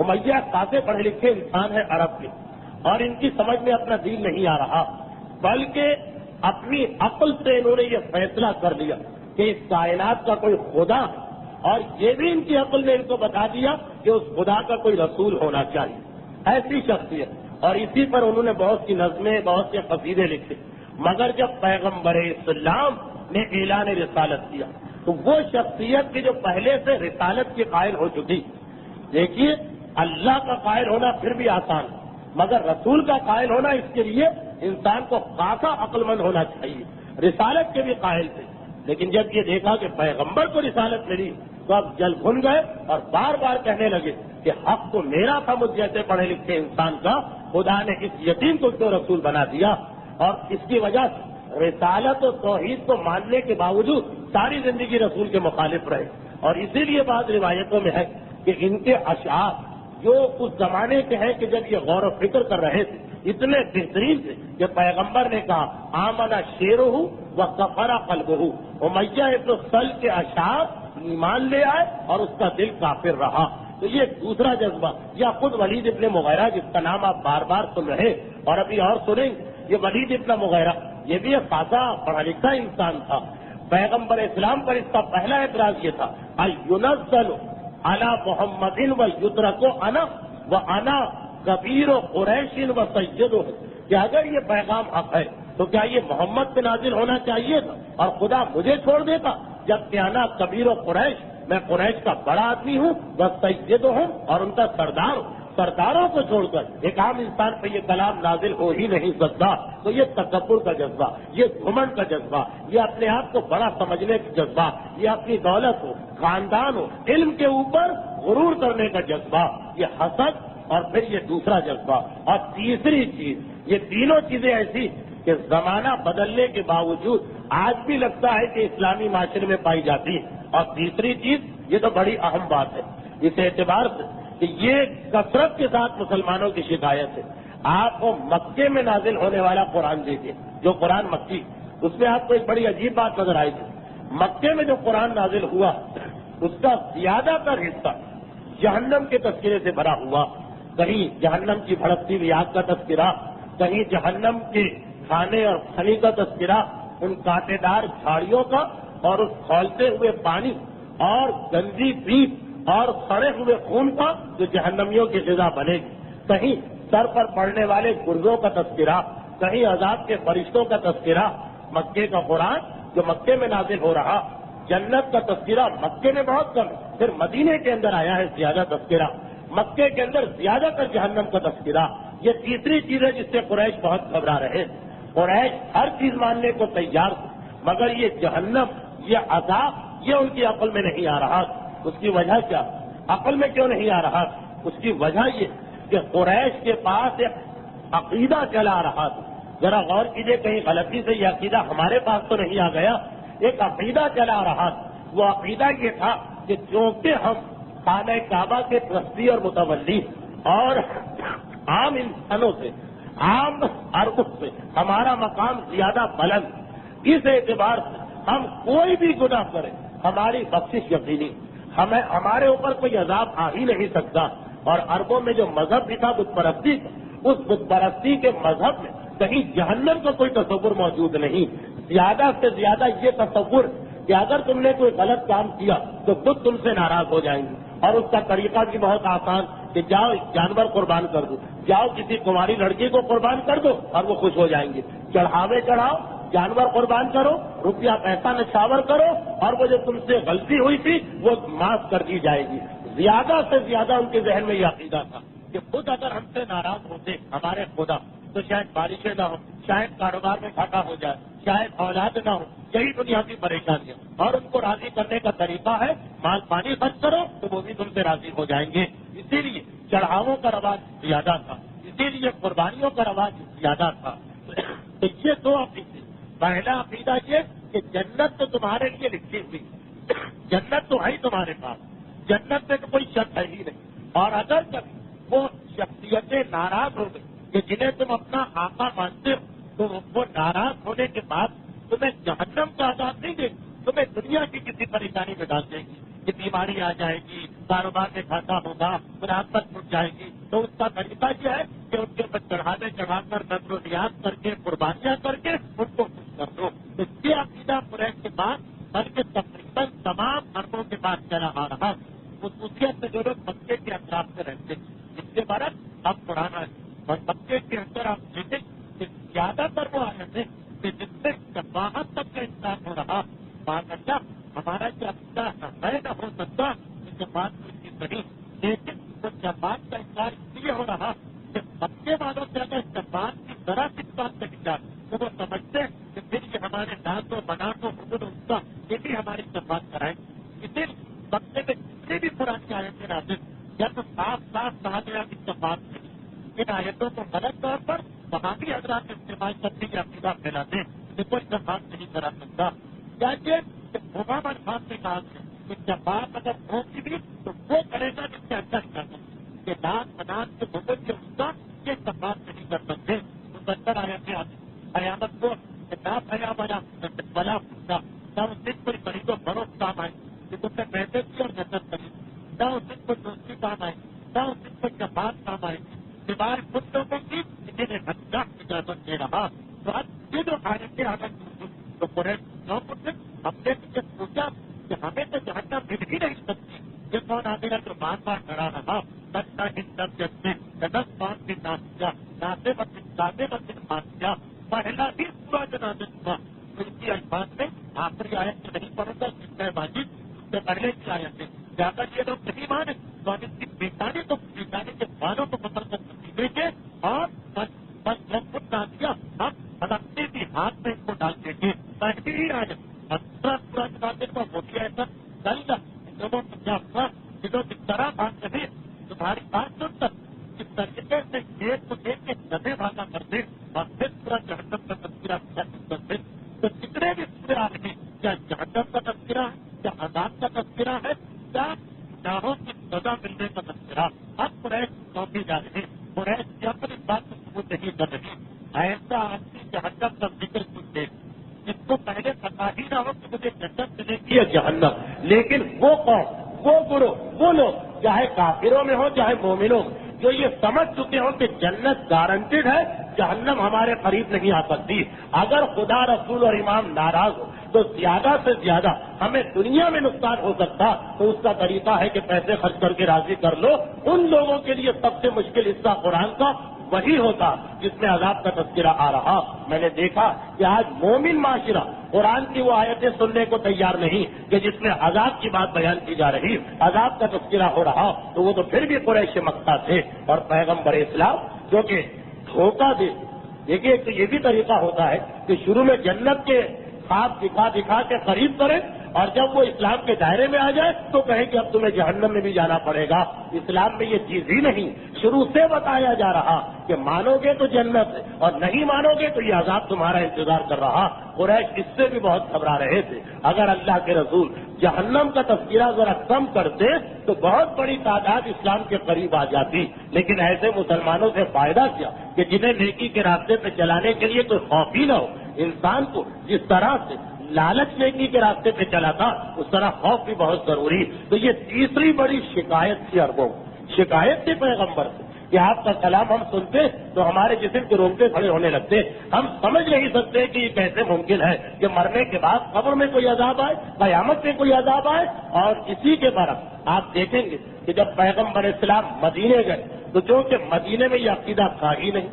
امیہ کافی پڑھے لکھے انسان ہے عرب کے، اور ان کی سمجھ میں اپنا دین نہیں آ رہا، بلکہ اپنی عقل سے انہوں نے یہ فیصلہ کر لیا کہ اس کائنات کا کوئی خدا ہے، اور یہ بھی ان کی عقل نے ان کو بتا دیا کہ اس خدا کا کوئی رسول ہونا چاہیے۔ ایسی شخصیت، اور اسی پر انہوں نے بہت سی نظمیں، بہت سے قصیدے لکھے۔ مگر جب پیغمبر اسلام نے اعلان رسالت کیا تو وہ شخصیت کی جو پہلے سے رسالت کی قائل ہو چکی، دیکھیے اللہ کا قائل ہونا پھر بھی آسان ہے، مگر رسول کا قائل ہونا اس کے لیے انسان کو خاصا عقل مند ہونا چاہیے۔ رسالت کے بھی قائل تھے، لیکن جب یہ دیکھا کہ پیغمبر کو رسالت ملی تو اب جل بھن گئے اور بار بار کہنے لگے کہ حق تو میرا تھا مجھ جیسے پڑھے لکھے انسان کا، خدا نے اس یتیم کو کیوں رسول بنا دیا؟ اور اس کی وجہ سے رسالت و توحید کو ماننے کے باوجود ساری زندگی رسول کے مخالف رہے، اور اسی لیے بعض روایتوں میں ہے کہ ان کے اشعار جو اس زمانے کے ہیں کہ جب یہ غور و فکر کر رہے تھے اتنے بہترین تھے کہ پیغمبر نے کہا آمنا شیرہ و کفر قلبہ، امیہ ابن السلف کے اشعار ایمان لے آئے اور اس کا دل کافر رہا۔ تو یہ دوسرا جذبہ، یا خود ولید ابن مغیرہ جس کا نام آپ بار بار سن رہے اور ابھی اور سنیں، یہ ولید ابن مغیرہ یہ بھی ایک خاصا پڑھا لکھا انسان تھا. پیغمبر اسلام پر اس کا پہلا اعتراض یہ تھا اَيُنَزَّلُ عَلَى مُحَمَّدٍ وَيُتْرَكُ أَنَا وَأَنَا كَبِيرُ قُرَيْشٍ وَسَيِّدُهُمْ کہ اگر یہ پیغام حق ہے تو کیا یہ محمد پہ نازل ہونا چاہیے تھا اور خدا مجھے چھوڑ دیتا جبکہ انا کبیر و قریش میں قریش کا بڑا آدمی ہوں بس سیدہم اور ان کا سردار ہوں. سرداروں کو چھوڑ کر ایک عام انسان پہ یہ کلام نازل ہو ہی نہیں سکتا. تو یہ تکبر کا جذبہ, یہ گھمنڈ کا جذبہ, یہ اپنے آپ کو بڑا سمجھنے کا جذبہ, یہ اپنی دولت ہو, خاندان ہو, علم کے اوپر غرور کرنے کا جذبہ, یہ حسد اور پھر یہ دوسرا جذبہ. اور تیسری چیز, یہ تینوں چیزیں ایسی کہ زمانہ بدلنے کے باوجود آج بھی لگتا ہے کہ اسلامی معاشرے میں پائی جاتی ہے. اور تیسری چیز, یہ تو بڑی اہم بات ہے اس اعتبار سے کہ یہ کثرت کے ساتھ مسلمانوں کی شکایت ہے. آپ کو مکے میں نازل ہونے والا قرآن دیکھیے, جو قرآن مکی, اس میں آپ کو ایک بڑی عجیب بات نظر آئی تھی. مکے میں جو قرآن نازل ہوا اس کا زیادہ تر حصہ جہنم کے تذکرے سے بھرا ہوا. کہیں جہنم کی بھڑکتی ہوئی آگ کا تذکرہ, کہیں جہنم کے کھانے اور کھنی کا تذکرہ, ان کانٹے دار جھاڑیوں کا اور اس کھولتے ہوئے پانی اور گندی پیپ اور سڑے ہوئے خون کا جو جہنمیوں کی غذا بنے گی. کہیں سر پر پڑنے والے گردوں کا تذکرہ, کہیں عذاب کے فرشتوں کا تذکرہ. مکے کا قرآن جو مکے میں نازل ہو رہا, جنت کا تذکرہ مکے میں بہت کم, پھر مدینے کے اندر آیا ہے زیادہ تذکرہ, مکے کے اندر زیادہ تر جہنم کا تذکرہ. یہ تیسری چیز ہے جس سے قریش بہت گھبرا رہے. قریش ہر چیز ماننے کو تیار تھے, مگر یہ جہنم, یہ عذاب, یہ ان کی عقل میں نہیں آ رہا. اس کی وجہ کیا, عقل میں کیوں نہیں آ رہا؟ اس کی وجہ یہ کہ قریش کے پاس ایک عقیدہ چلا رہا تھا. ذرا غور کیجئے, کہیں غلطی سے یہ عقیدہ ہمارے پاس تو نہیں آ گیا. ایک عقیدہ چلا رہا تھا. وہ عقیدہ یہ تھا کہ چونکہ ہم خانہ کعبہ کے ٹرسٹی اور متولی اور عام انسانوں سے, عام عرب سے ہمارا مقام زیادہ بلند, اس اعتبار سے ہم کوئی بھی گناہ کریں ہماری بخشش یقینی, ہمیں ہمارے اوپر کوئی عذاب آ ہی نہیں سکتا. اور عربوں میں جو مذہب بھی تھا بت پرستی کا, اس بت پرستی کے مذہب میں کہیں جہنم کا کوئی تصور موجود نہیں. زیادہ سے زیادہ یہ تصور کہ اگر تم نے کوئی غلط کام کیا تو بت تم سے ناراض ہو جائیں گے, اور اس کا طریقہ بھی بہت آسان کہ جاؤ جانور قربان کر دو, جاؤ کسی کماری لڑکی کو قربان کر دو اور وہ خوش ہو جائیں گے. چڑھاوے چڑھاؤ, جانور قربان کرو, روپیہ پیسہ نشاور کرو, اور وہ جو تم سے غلطی ہوئی تھی وہ معاف کر دی جائے گی. زیادہ سے زیادہ ان کے ذہن میں یہ عقیدہ تھا کہ خود اگر ہم سے ناراض ہوتے ہمارے خدا تو شاید بارشیں نہ ہوں, شاید کاروبار میں گھاٹا ہو جائے, شاید اولاد نہ ہو, یہی دنیا کی پریشانیاں. اور ان کو راضی کرنے کا طریقہ ہے مال پانی خرچ کرو تو وہ بھی تم سے راضی ہو جائیں گے. اسی لیے چڑھاووں کا رواج زیادہ تھا, اسی لیے قربانیوں کا رواج زیادہ تھا. تو یہ دو عقیدے, پہلا عقیدہ یہ کہ جنت تو تمہارے لیے لکھی ہوئی, جنت تو ہے ہی تمہارے پاس, جنت میں تو کوئی شک ہے ہی نہیں. اور اگر کبھی وہ شخصیتیں ناراض ہو گئی کہ جنہیں تم اپنا آقا مانتے ہو, تو وہ ناراض ہونے کے بعد تمہیں جہنم کا عذاب نہیں دے گی, تمہیں دنیا کی کسی پریشانی میں ڈال دے گی کہ بیماری آ جائے گی, کاروبار میں گھاٹا ہوگا, ملازمت چھوٹ جائے گی. تو اس کا طریقہ یہ ہے کہ ان کے اوپر چڑھانے چڑھا کر نظر و نیاز کر کے قربانیاں کر کے ان کو خوش کر دو. تو یہ عقیدہ قریش کے بعد بلکہ تقریباً تمام عربوں کے پاس چلا آ رہا. خصوصیت سے جو لوگ مکے کے اطراف میں رہتے ہیں, جس کے برعکس اب قرآن ہے, اور مکے کے اندر آپ دیکھیں کہ زیادہ تر وہ آئے ہیں کہ جس سے شفاعت تک کا انسان ہو رہا. ماشاءاللہ ہمارا جو عقیدہ ہے نہ ہو سکتا کہ جماعت کی نہیں, لیکن وہ جماعت کا انکار اس لیے ہو رہا کہ مکے والوں سے اگر جماعت کی ذرا سی بات کا انکار تو وہ سمجھتے ہیں کہ پھر یہ ہمارے ناز و مناز و حدود اس کا یہ بھی ہماری جماعت کرائیں. اسی مکے میں جتنی بھی پرانی آیتیں نازل جب صاف صاف کہا گیا کہ جماعت نہیں, ان آیتوں کو غلط طور پر وہاں بھی حضرات استعمال کرنے کی عقیدہ پھیلاتے کہ کوئی جماعت نہیں کرا سکتا. کیا کہ محمد خان نے کہا کہ جماعت اگر ہوگی بھی تو وہ کرے گا جس سے اچھا نہیں کر سکتے, کہ ناز مناز کے بزرگ کے اس کا یہ جماعت نہیں کر سکتے. تو بندر آیتیں آتی قیامت کو نہ بھیا بڑا بلا پوچھا, نہ اس دن کوئی مریضوں بروس کام آئے کہ تم نے پیسے کی اور نظر کری, نہ اس دن کوئی دوستی کام آئے, نہ اس دن کوئی جماعت کام آئے. سوائے خود لوگوں کی جنہیں ہتھیار دے رہا. تو اب یہ جو آیتیں آگے تو قریش ہم نے مجھے پوچھا کہ ہمیں تو جہنم مل ہی نہیں سکتی. یہ کون آگے تو بار بار کرا رہا لگتا ہندب جیسے 10 بار بھی ناچ کیا ناطے بچے ناچ کیا پہلا ہی پورا جنازہ ہوا. ان کی الفاظ میں آخری آیت تو نہیں پڑوں گا جس میں واجب اس سے پہلے کی آیت ہے. زیادہ یہ لوگ نہیں مانے تو ہم اس کی بیٹانے کے بالوں کو پکڑ کر دیکھے اور بس لوگ خود نہ دیا ہم اپنے بھی ہاتھ میں ان کو ڈال دیں گے. پہلی ہی آیت پورا جنازے کا ہو گیا ایسا کل کا لوگوں کو کیا ہوا کہ لوگ اس طرح بات کریں تمہاری بات سن کر اس طریقے سے ایک کو دیکھ کے گدے بھاگا کرتے اور پھر پورا جہنم کا تذکرہ کرتے. تو جتنے بھی پورے آدمی کیا جہنم کا تذکرہ ہے کیا عذاب کا تذکرہ ہے کیا گناہوں کی سزا ملنے کا تذکرہ. اب قریش سونپی جا رہی قریش کی اپنی بات کو ثبوت نہیں کر رہی. ایسا آدمی جہنم کا ذکر سنتے جس کو پہلے پتا ہی نہ ہو کہ مجھے جنت ملے گی یا جہنم. لیکن وہ قوم وہ گروہ وہ لوگ چاہے کافروں میں ہو چاہے مومنوں میں جو یہ سمجھ چکے ہوں کہ جنت گارنٹیڈ ہے جہنم ہمارے قریب نہیں آ سکتی. اگر خدا رسول اور امام ناراض ہو تو زیادہ سے زیادہ ہمیں دنیا میں نقصان ہو سکتا تو اس کا طریقہ ہے کہ پیسے خرچ کر کے راضی کر لو. ان لوگوں کے لیے سب سے مشکل حصہ قرآن کا وہی ہوتا جس میں عذاب کا تذکرہ آ رہا. میں نے دیکھا کہ آج مومن معاشرہ قرآن کی وہ آیتیں سننے کو تیار نہیں کہ جس میں عذاب کی بات بیان کی جا رہی عذاب کا تذکرہ ہو رہا. تو وہ تو پھر بھی قریش مکہ تھے اور پیغمبر اسلام جو کہ دھوکہ دے. دیکھیے ایک تو یہ بھی طریقہ ہوتا ہے کہ شروع میں جنت کے خواب دکھا کے قریب کریں اور جب وہ اسلام کے دائرے میں آ جائے تو کہیں کہ اب تمہیں جہنم میں بھی جانا پڑے گا. اسلام میں یہ چیز ہی نہیں. شروع سے بتایا جا رہا کہ مانو گے تو جنت ہے اور نہیں مانو گے تو یہ عذاب تمہارا انتظار کر رہا. قریش اس سے بھی بہت گھبرا رہے تھے. اگر اللہ کے رسول جہنم کا تذکرہ ذرا کم کرتے تو بہت بڑی تعداد اسلام کے قریب آ جاتی. لیکن ایسے مسلمانوں سے فائدہ کیا کہ جنہیں نیکی کے راستے پہ چلانے کے لیے کوئی خوف ہی نہ ہو. انسان کو جس طرح سے لالچ نیکی کے راستے پہ چلا تھا اس طرح خوف بھی بہت ضروری. تو یہ تیسری بڑی شکایت تھی عربوں شکایت تھی پیغمبر سے کہ آپ کا کلام ہم سنتے تو ہمارے جسم کے رونگٹے کھڑے ہونے لگتے. ہم سمجھ نہیں سکتے کہ یہ کیسے ممکن ہے کہ مرنے کے بعد قبر میں کوئی عذاب آئے قیامت میں کوئی عذاب آئے. اور اسی کے برعکس آپ دیکھیں گے کہ جب پیغمبر اسلام مدینے گئے تو چونکہ مدینے میں یہ عقیدہ تھا ہی نہیں.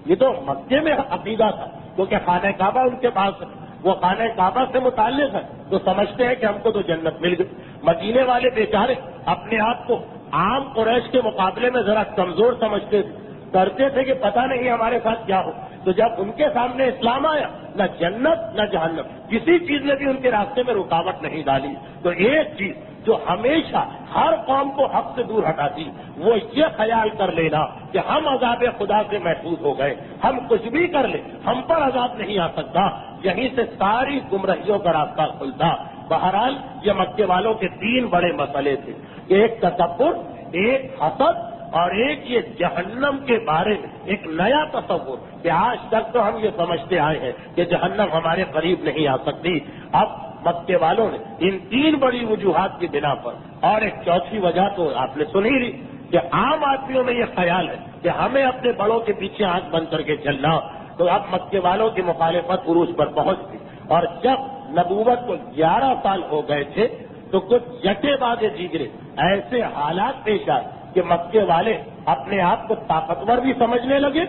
یہ تو مکے میں عقیدہ تھا کیونکہ خانہ کعبہ ان کے پاس وہ خانہ کعبہ سے متعلق ہے تو سمجھتے ہیں کہ ہم کو تو جنت مل گئی. مدینے والے بیچارے اپنے آپ کو عام قریش کے مقابلے میں ذرا کمزور سمجھتے تھے کرتے تھے کہ پتہ نہیں ہمارے ساتھ کیا ہو. تو جب ان کے سامنے اسلام آیا نہ جنت نہ جہنم کسی چیز نے بھی ان کے راستے میں رکاوٹ نہیں ڈالی. تو ایک چیز جو ہمیشہ ہر قوم کو حق سے دور ہٹاتی وہ یہ خیال کر لینا کہ ہم عذاب خدا سے محفوظ ہو گئے ہم کچھ بھی کر لیں ہم پر عذاب نہیں آ سکتا. یہیں سے ساری گمراہیوں کا راستہ کھلتا. بہرحال یہ مکے والوں کے 3 بڑے مسئلے تھے. ایک تکبر ایک حسد اور ایک یہ جہنم کے بارے میں ایک نیا تصور کہ آج تک تو ہم یہ سمجھتے آئے ہیں کہ جہنم ہمارے قریب نہیں آ سکتی. اب مکے والوں نے ان 3 بڑی وجوہات کی بنا پر اور ایک چوتھی وجہ تو آپ نے سنی لی کہ عام آدمیوں میں یہ خیال ہے کہ ہمیں اپنے بڑوں کے پیچھے آنکھ بند کر کے چلنا. تو اب مکے والوں کی مخالفت عروج پر پہنچ گئی اور جب نبوت کو 11 سال ہو گئے تھے تو کچھ جٹے بازے جیگرے ایسے حالات پیش آئے کہ مکے والے اپنے آپ کو طاقتور بھی سمجھنے لگے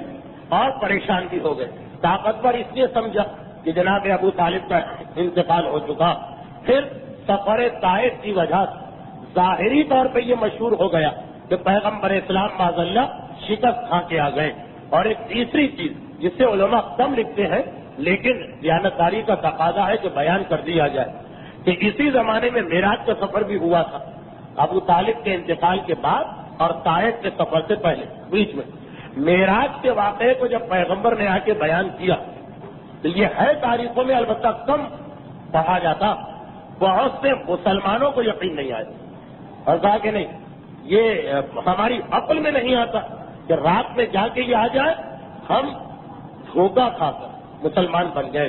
اور پریشان بھی ہو گئے. طاقتور اس لیے سمجھا کہ جناب ابو طالب کا انتقال ہو چکا. پھر سفر طائف کی وجہ سے ظاہری طور پہ یہ مشہور ہو گیا کہ پیغمبر اسلام معاذ اللہ شکست کھا کے آ گئے. اور ایک تیسری چیز جس سے علماء کم لکھتے ہیں لیکن دیانتداری کا تقاضا ہے کہ بیان کر دیا جائے کہ اسی زمانے میں معراج کا سفر بھی ہوا تھا ابو طالب کے انتقال کے بعد اور طائف کے سفر سے پہلے بیچ میں. معراج کے واقعے کو جب پیغمبر نے آ کے بیان کیا تو یہ ہے تاریخوں میں البتہ کم پڑھا جاتا. بہت سے مسلمانوں کو یقین نہیں آیا اور کہا کہ نہیں یہ ہماری عقل میں نہیں آتا کہ رات میں جا کے یہ آ جائے. ہم دھوکہ کھا کر مسلمان بن گئے.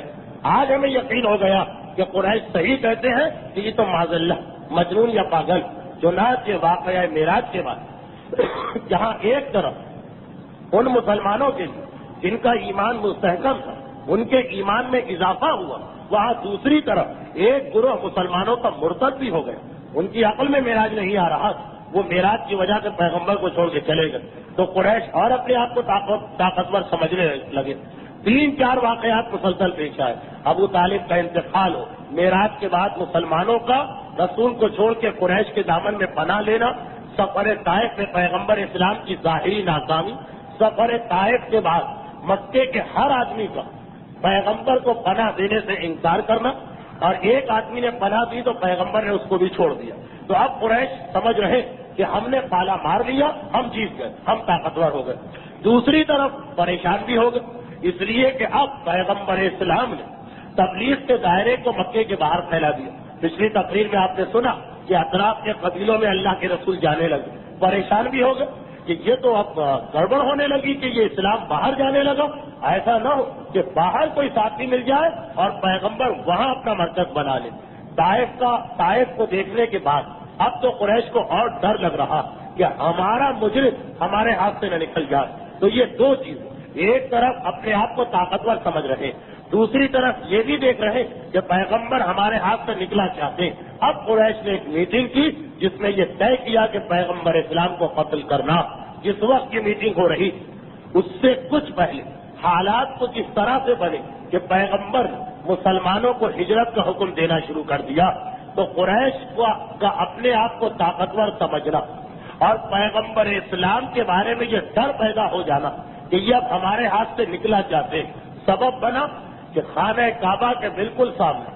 آج ہمیں یقین ہو گیا کہ قریش صحیح کہتے ہیں کہ یہ تو معاذ اللہ مجنون یا پاگل. چنانچہ واقعہ معراج کے بعد جہاں ایک طرف ان مسلمانوں کے لیے جن کا ایمان مستحکم تھا ان کے ایمان میں اضافہ ہوا، وہاں دوسری طرف ایک گروہ مسلمانوں کا مرتد بھی ہو گئے، ان کی عقل میں معراج نہیں آ رہا، وہ معراج کی وجہ سے پیغمبر کو چھوڑ کے چلے گئے، تو قریش اور اپنے آپ کو طاقتور سمجھنے لگے۔ 3-4 واقعات مسلسل پیش آئے، ابو طالب کا انتقال ہو، معراج کے بعد مسلمانوں کا رسول کو چھوڑ کے قریش کے دامن میں پناہ لینا، سفر طائف میں پیغمبر اسلام کی ظاہری ناکامی، سفر طائف کے بعد مکے کے ہر آدمی کا پیغمبر کو پناہ دینے سے انکار کرنا، اور ایک آدمی نے پناہ دی تو پیغمبر نے اس کو بھی چھوڑ دیا۔ تو اب قریش سمجھ رہے کہ ہم نے پالا مار لیا، ہم جیت گئے، ہم طاقتور ہو گئے۔ دوسری طرف پریشان بھی ہو گئے، اس لیے کہ اب پیغمبر اسلام نے تبلیغ کے دائرے کو مکے کے باہر پھیلا دیا۔ پچھلی تقریر میں آپ نے سنا کہ اطراف کے قبیلوں میں اللہ کے رسول جانے لگے، پریشان بھی ہو گئے کہ یہ تو اب گڑبڑ ہونے لگی کہ یہ اسلام باہر جانے لگا، ایسا نہ ہو کہ باہر کوئی ساتھی مل جائے اور پیغمبر وہاں اپنا مرکز بنا لے۔ طائف کو دیکھنے کے بعد اب تو قریش کو اور ڈر لگ رہا کہ ہمارا مجرم ہمارے ہاتھ سے نہ نکل جائے۔ تو یہ دو چیزیں، ایک طرف اپنے آپ کو طاقتور سمجھ رہے، دوسری طرف یہ بھی دیکھ رہے کہ پیغمبر ہمارے ہاتھ سے نکلا چاہتے ہیں۔ اب قریش نے ایک میٹنگ کی جس میں یہ طے کیا کہ پیغمبر اسلام کو قتل کرنا۔ جس وقت یہ میٹنگ ہو رہی اس سے کچھ پہلے حالات کچھ اس طرح سے بنے کہ پیغمبر مسلمانوں کو ہجرت کا حکم دینا شروع کر دیا، تو قریش کا اپنے آپ کو طاقتور سمجھنا اور پیغمبر اسلام کے بارے میں یہ ڈر پیدا ہو جانا کہ یہ اب ہمارے ہاتھ سے نکلا چاہتے ہیں، سبب بنا کہ خانہ کعبہ کے بالکل سامنے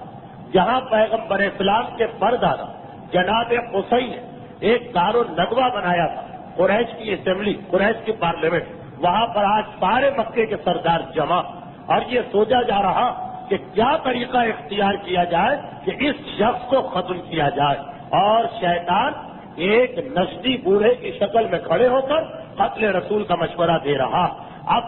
جہاں پیغمبر اسلام کے پردادا جناب قصی نے ایک دار الندوہ بنایا تھا، قریش کی اسمبلی، قریش کی پارلیمنٹ، وہاں پر آج سارے مکے کے سردار جمع، اور یہ سوچا جا رہا کہ کیا طریقہ اختیار کیا جائے کہ اس شخص کو ختم کیا جائے، اور شیطان ایک نشدی بوڑھے کی شکل میں کھڑے ہو کر قتل رسول کا مشورہ دے رہا۔ اب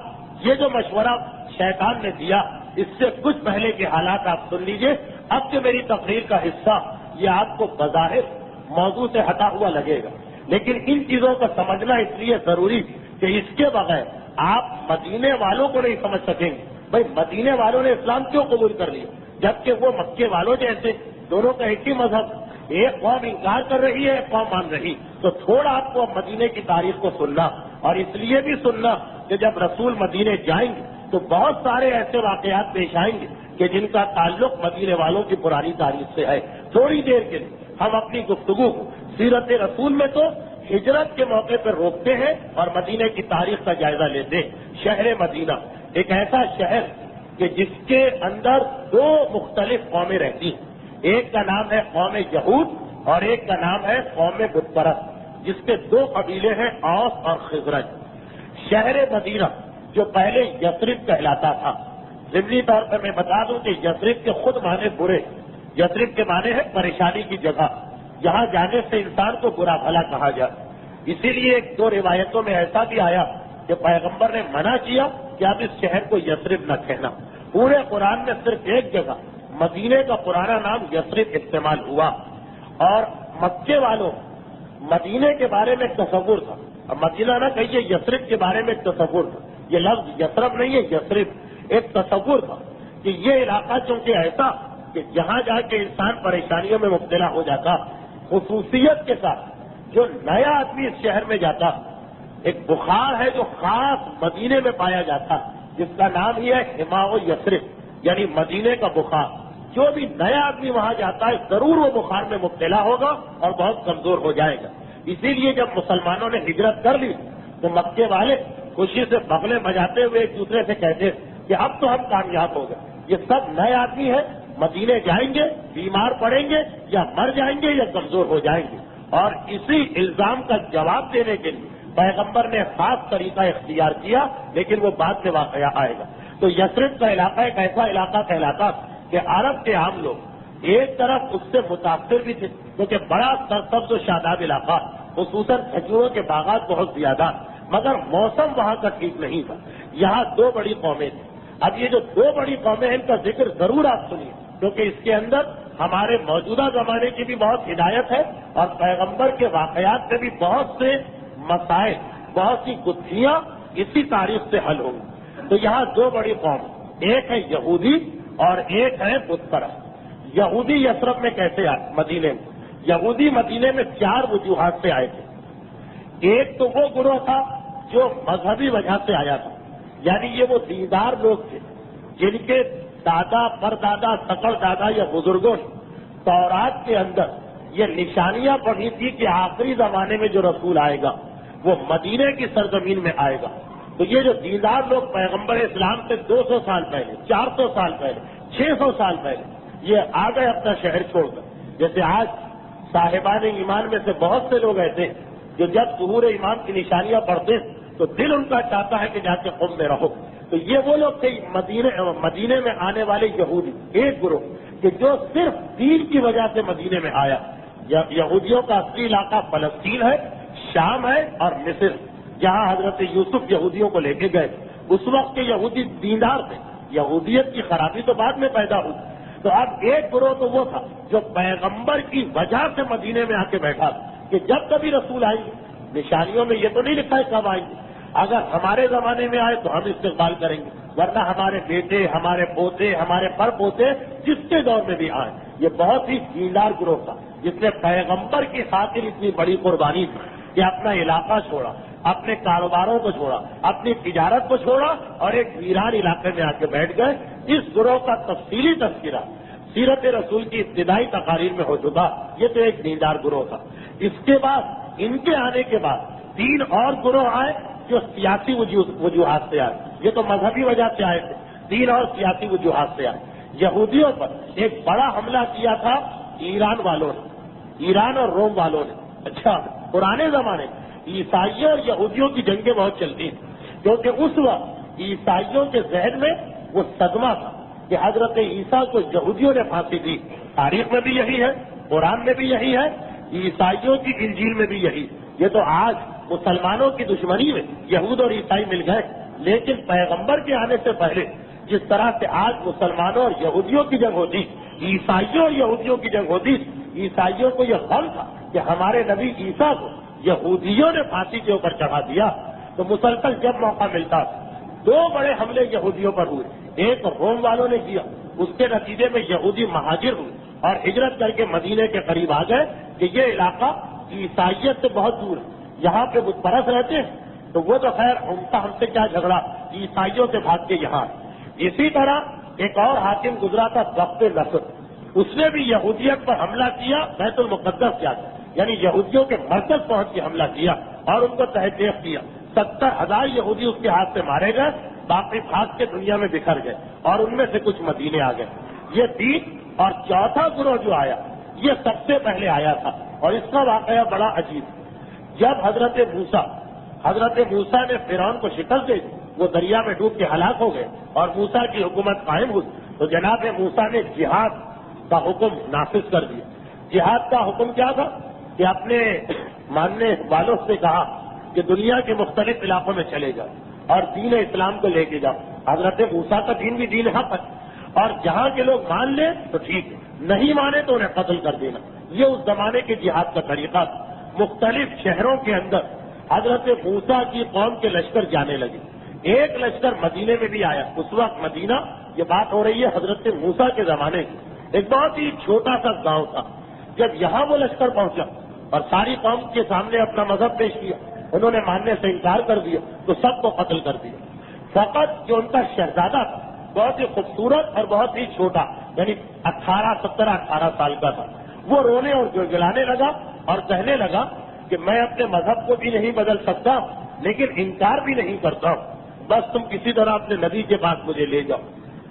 یہ جو مشورہ شیطان نے دیا، اس سے کچھ پہلے کے حالات آپ سن لیجئے۔ اب جو میری تقریر کا حصہ یہ آپ کو بظاہر موضوع سے ہٹا ہوا لگے گا، لیکن ان چیزوں کو سمجھنا اس لیے ضروری کہ اس کے بغیر آپ مدینے والوں کو نہیں سمجھ سکیں گے۔ بھائی مدینے والوں نے اسلام کیوں قبول کر لیا جبکہ وہ مکے والوں جیسے دونوں کا ایک ہی مذہب، ایک قوم انکار کر رہی ہے، ایک قوم مان رہی؟ تو تھوڑا آپ کو اب مدینے کی تاریخ کو سننا، اور اس لیے بھی سننا کہ جب رسول مدینے جائیں گے تو بہت سارے ایسے واقعات پیش آئیں گے کہ جن کا تعلق مدینے والوں کی پرانی تاریخ سے ہے۔ تھوڑی دیر کے لیے ہم اپنی گفتگو کو سیرت رسول میں تو ہجرت کے موقع پر روکتے ہیں اور مدینے کی تاریخ کا جائزہ لیتے ہیں۔ شہر مدینہ ایک ایسا شہر کہ جس کے اندر دو مختلف قومیں رہتی ہیں، ایک کا نام ہے قوم یہود اور ایک کا نام ہے قوم بت پرست، جس کے دو قبیلے ہیں اوس اور خزرج۔ شہر مدینہ جو پہلے یثرب کہلاتا تھا، ضمنی طور پر میں بتا دوں کہ یثرب کے خود معنی برے، یثرب کے معنی ہے پریشانی کی جگہ، جہاں جانے سے انسان کو برا بھلا کہا جائے۔ اسی لیے ایک دو روایتوں میں ایسا بھی آیا کہ پیغمبر نے منع کیا کہ آپ اس شہر کو یثرب نہ کہنا۔ پورے قرآن میں صرف ایک جگہ مدینے کا پرانا نام یثرب استعمال ہوا، اور مکے والوں مدینے کے بارے میں ایک تصور تھا، اب مدینہ نہ کہیے، یثرب کے بارے میں ایک تصور تھا، یہ لفظ یثرب نہیں ہے، یثرب ایک تصور تھا کہ یہ علاقہ چونکہ ایسا کہ جہاں جا کے انسان پریشانیوں میں مبتلا ہو جاتا، خصوصیت کے ساتھ جو نیا آدمی اس شہر میں جاتا، ایک بخار ہے جو خاص مدینے میں پایا جاتا، جس کا نام ہی ہے حماء یثرب، یعنی مدینے کا بخار۔ جو بھی نیا آدمی وہاں جاتا ہے ضرور وہ بخار میں مبتلا ہوگا اور بہت کمزور ہو جائے گا۔ اسی لیے جب مسلمانوں نے ہجرت کر لی تو مکے والے خوشی سے بغلے بجاتے ہوئے ایک دوسرے سے کہتے کہ اب تو ہم کامیاب ہو گئے، یہ سب نئے آدمی ہیں، مدینے جائیں گے، بیمار پڑیں گے یا مر جائیں گے یا کمزور ہو جائیں گے۔ اور اسی الزام کا جواب دینے کے لیے پیغمبر نے خاص طریقہ اختیار کیا، لیکن وہ بعد میں واقعہ آئے گا۔ تو یثرب کا علاقہ ایک ایسا علاقہ کہلاتا کہ عرب کے عام لوگ ایک طرف اس سے متاثر بھی تھے کیونکہ بڑا سرسبز و شاداب علاقہ، خصوصاً کھجوروں کے باغات بہت زیادہ، مگر موسم وہاں کا ٹھیک نہیں تھا۔ یہاں دو بڑی قومیں تھیں۔ اب یہ جو دو بڑی قومیں ہیں ان کا ذکر ضرور آپ سنیے، کیونکہ اس کے اندر ہمارے موجودہ زمانے کی بھی بہت ہدایت ہے اور پیغمبر کے واقعات سے بھی بہت سے مسائل، بہت سی گتھیاں اسی تاریخ سے حل ہوں گی۔ تو یہاں دو بڑی قوم، ایک ہے یہودی اور ایک ہے بت پرست۔ یہودی یثرب میں کیسے آئے؟ مدینے میں یہودی مدینے میں 4 وجوہات سے آئے تھے۔ ایک تو وہ گروہ تھا جو مذہبی وجہ سے آیا تھا، یعنی یہ وہ دیندار لوگ تھے جن کے دادا پردادا سکڑ دادا یا بزرگوں نے تورات کے اندر یہ نشانیاں پڑھی تھی کہ آخری زمانے میں جو رسول آئے گا وہ مدینے کی سرزمین میں آئے گا۔ تو یہ جو دیندار لوگ پیغمبر اسلام سے 200 سال پہلے، 400 سال پہلے، 600 سال پہلے یہ آ گئے اپنا شہر چھوڑ کر۔ جیسے آج صاحبان ایمان میں سے بہت سے لوگ ایسے ہیں جو جب ظہور ایمان کی نشانیاں پڑھتے ہیں تو دل ان کا چاہتا ہے کہ جا کے قوم میں رہو۔ تو یہ وہ لوگ تھے مدینے میں آنے والے یہودی، ایک گروہ کہ جو صرف دین کی وجہ سے مدینے میں آیا۔ یہودیوں کا اصلی علاقہ فلسطین ہے، شام ہے اور مصر، جہاں حضرت یوسف یہودیوں کو لے کے گئے۔ اس وقت کے یہودی دیندار تھے، یہودیت کی خرابی تو بعد میں پیدا ہوئی۔ تو اب ایک گروہ تو وہ تھا جو پیغمبر کی وجہ سے مدینے میں آ کے بیٹھا کہ جب کبھی رسول آئیں گے، نشانیوں میں یہ تو نہیں لکھا ہے کب آئیں گے، اگر ہمارے زمانے میں آئے تو ہم استقبال کریں گے، ورنہ ہمارے بیٹے، ہمارے پوتے، ہمارے پر پوتے جس کے دور میں بھی آئیں۔ یہ بہت ہی دیندار گروہ تھا جس نے پیغمبر کی خاطر اتنی بڑی قربانی دی کہ اپنا علاقہ چھوڑا، اپنے کاروباروں کو چھوڑا، اپنی تجارت کو چھوڑا اور ایک ویران علاقے میں آ کے بیٹھ گئے۔ اس گروہ کا تفصیلی تذکرہ سیرت رسول کی ابتدائی تقاریر میں ہو چکا۔ یہ تو ایک دیندار گروہ تھا۔ اس کے بعد ان کے آنے کے بعد 3 اور گروہ آئے جو سیاسی وجوہات سے آئے۔ یہ تو مذہبی وجہ سے آئے تھے، 3 اور سیاسی وجوہات سے آئے۔ یہودیوں پر ایک بڑا حملہ کیا تھا ایران والوں نے، ایران اور روم والوں نے۔ اچھا، پرانے زمانے عیسائیوں اور یہودیوں کی جنگیں بہت چلتی تھیں، کیونکہ اس وقت عیسائیوں کے ذہن میں وہ صدمہ تھا کہ حضرت عیسیٰ کو یہودیوں نے پھانسی دی۔ تاریخ میں بھی یہی ہے، قرآن میں بھی یہی ہے، عیسائیوں کی انجیل میں بھی یہی۔ یہ تو آج مسلمانوں کی دشمنی میں یہود اور عیسائی مل گئے، لیکن پیغمبر کے آنے سے پہلے جس طرح سے آج مسلمانوں اور یہودیوں کی جنگ ہوتی، عیسائیوں اور یہودیوں کی جنگ ہوتی، عیسائیوں کو یہ غم تھا کہ ہمارے نبی عیسیٰ کو یہودیوں نے پھانسی کے اوپر چڑھا دیا۔ تو مسلسل جب موقع ملتا 2 بڑے حملے یہودیوں پر ہوئے۔ ایک روم والوں نے کیا، اس کے نتیجے میں یہودی مہاجر ہوئے اور ہجرت کر کے مدینے کے قریب آ گئے کہ یہ علاقہ عیسائیت سے بہت دور ہے، یہاں پہ بت پرست رہتے ہیں، تو وہ تو خیر ان کا ہم سے کیا جھگڑا، عیسائیوں سے بھاگ کے یہاں۔ اسی طرح ایک اور حاکم گزرا تھا ضبط نصر، اس نے بھی یہودیت پر حملہ کیا، بیت المقدس کیا تھا، یعنی یہودیوں کے مرکز پہنچ کے حملہ کیا اور ان کو تحت دیخ کیا۔ 70,000 یہودی اس کے ہاتھ سے مارے گئے، باقی بھاگ کے دنیا میں بکھر گئے اور ان میں سے کچھ مدینے آ گئے۔ یہ 3 اور چوتھا گروہ جو آیا یہ سب سے پہلے آیا تھا اور اس کا واقعہ بڑا عجیب۔ جب حضرت موسیٰ نے فرعون کو شکست دے دی، وہ دریا میں ڈوب کے ہلاک ہو گئے اور موسیٰ کی حکومت قائم ہوئی، تو جناب موسیٰ نے جہاد کا حکم نافذ کر دیا۔ جہاد کا حکم کیا تھا کہ اپنے ماننے والوں سے کہا کہ دنیا کے مختلف علاقوں میں چلے جاؤ اور دین اسلام کو لے کے جاؤ۔ حضرت موسیٰ کا دین بھی دین حق ہے اور جہاں کے لوگ مان لیں تو ٹھیک ہے، نہیں مانے تو انہیں قتل کر دینا۔ یہ اس زمانے کے جہاد کا طریقہ تھا۔ مختلف شہروں کے اندر حضرت موسیٰ کی قوم کے لشکر جانے لگے۔ ایک لشکر مدینے میں بھی آیا۔ اس وقت مدینہ، یہ بات ہو رہی ہے حضرت موسیٰ کے زمانے کی، ایک بہت ہی چھوٹا سا گاؤں تھا۔ جب یہاں وہ لشکر پہنچا اور ساری قوم کے سامنے اپنا مذہب پیش کیا، انہوں نے ماننے سے انکار کر دیا تو سب کو قتل کر دیا۔ فقط جو ان کا شہزادہ تھا بہت ہی خوبصورت اور بہت ہی چھوٹا، یعنی 18 سال کا تھا، وہ رونے اور گڑگڑانے لگا اور کہنے لگا کہ میں اپنے مذہب کو بھی نہیں بدل سکتا لیکن انکار بھی نہیں کرتا ہوں، بس تم کسی طرح اپنے نبی کے پاس مجھے لے جاؤ۔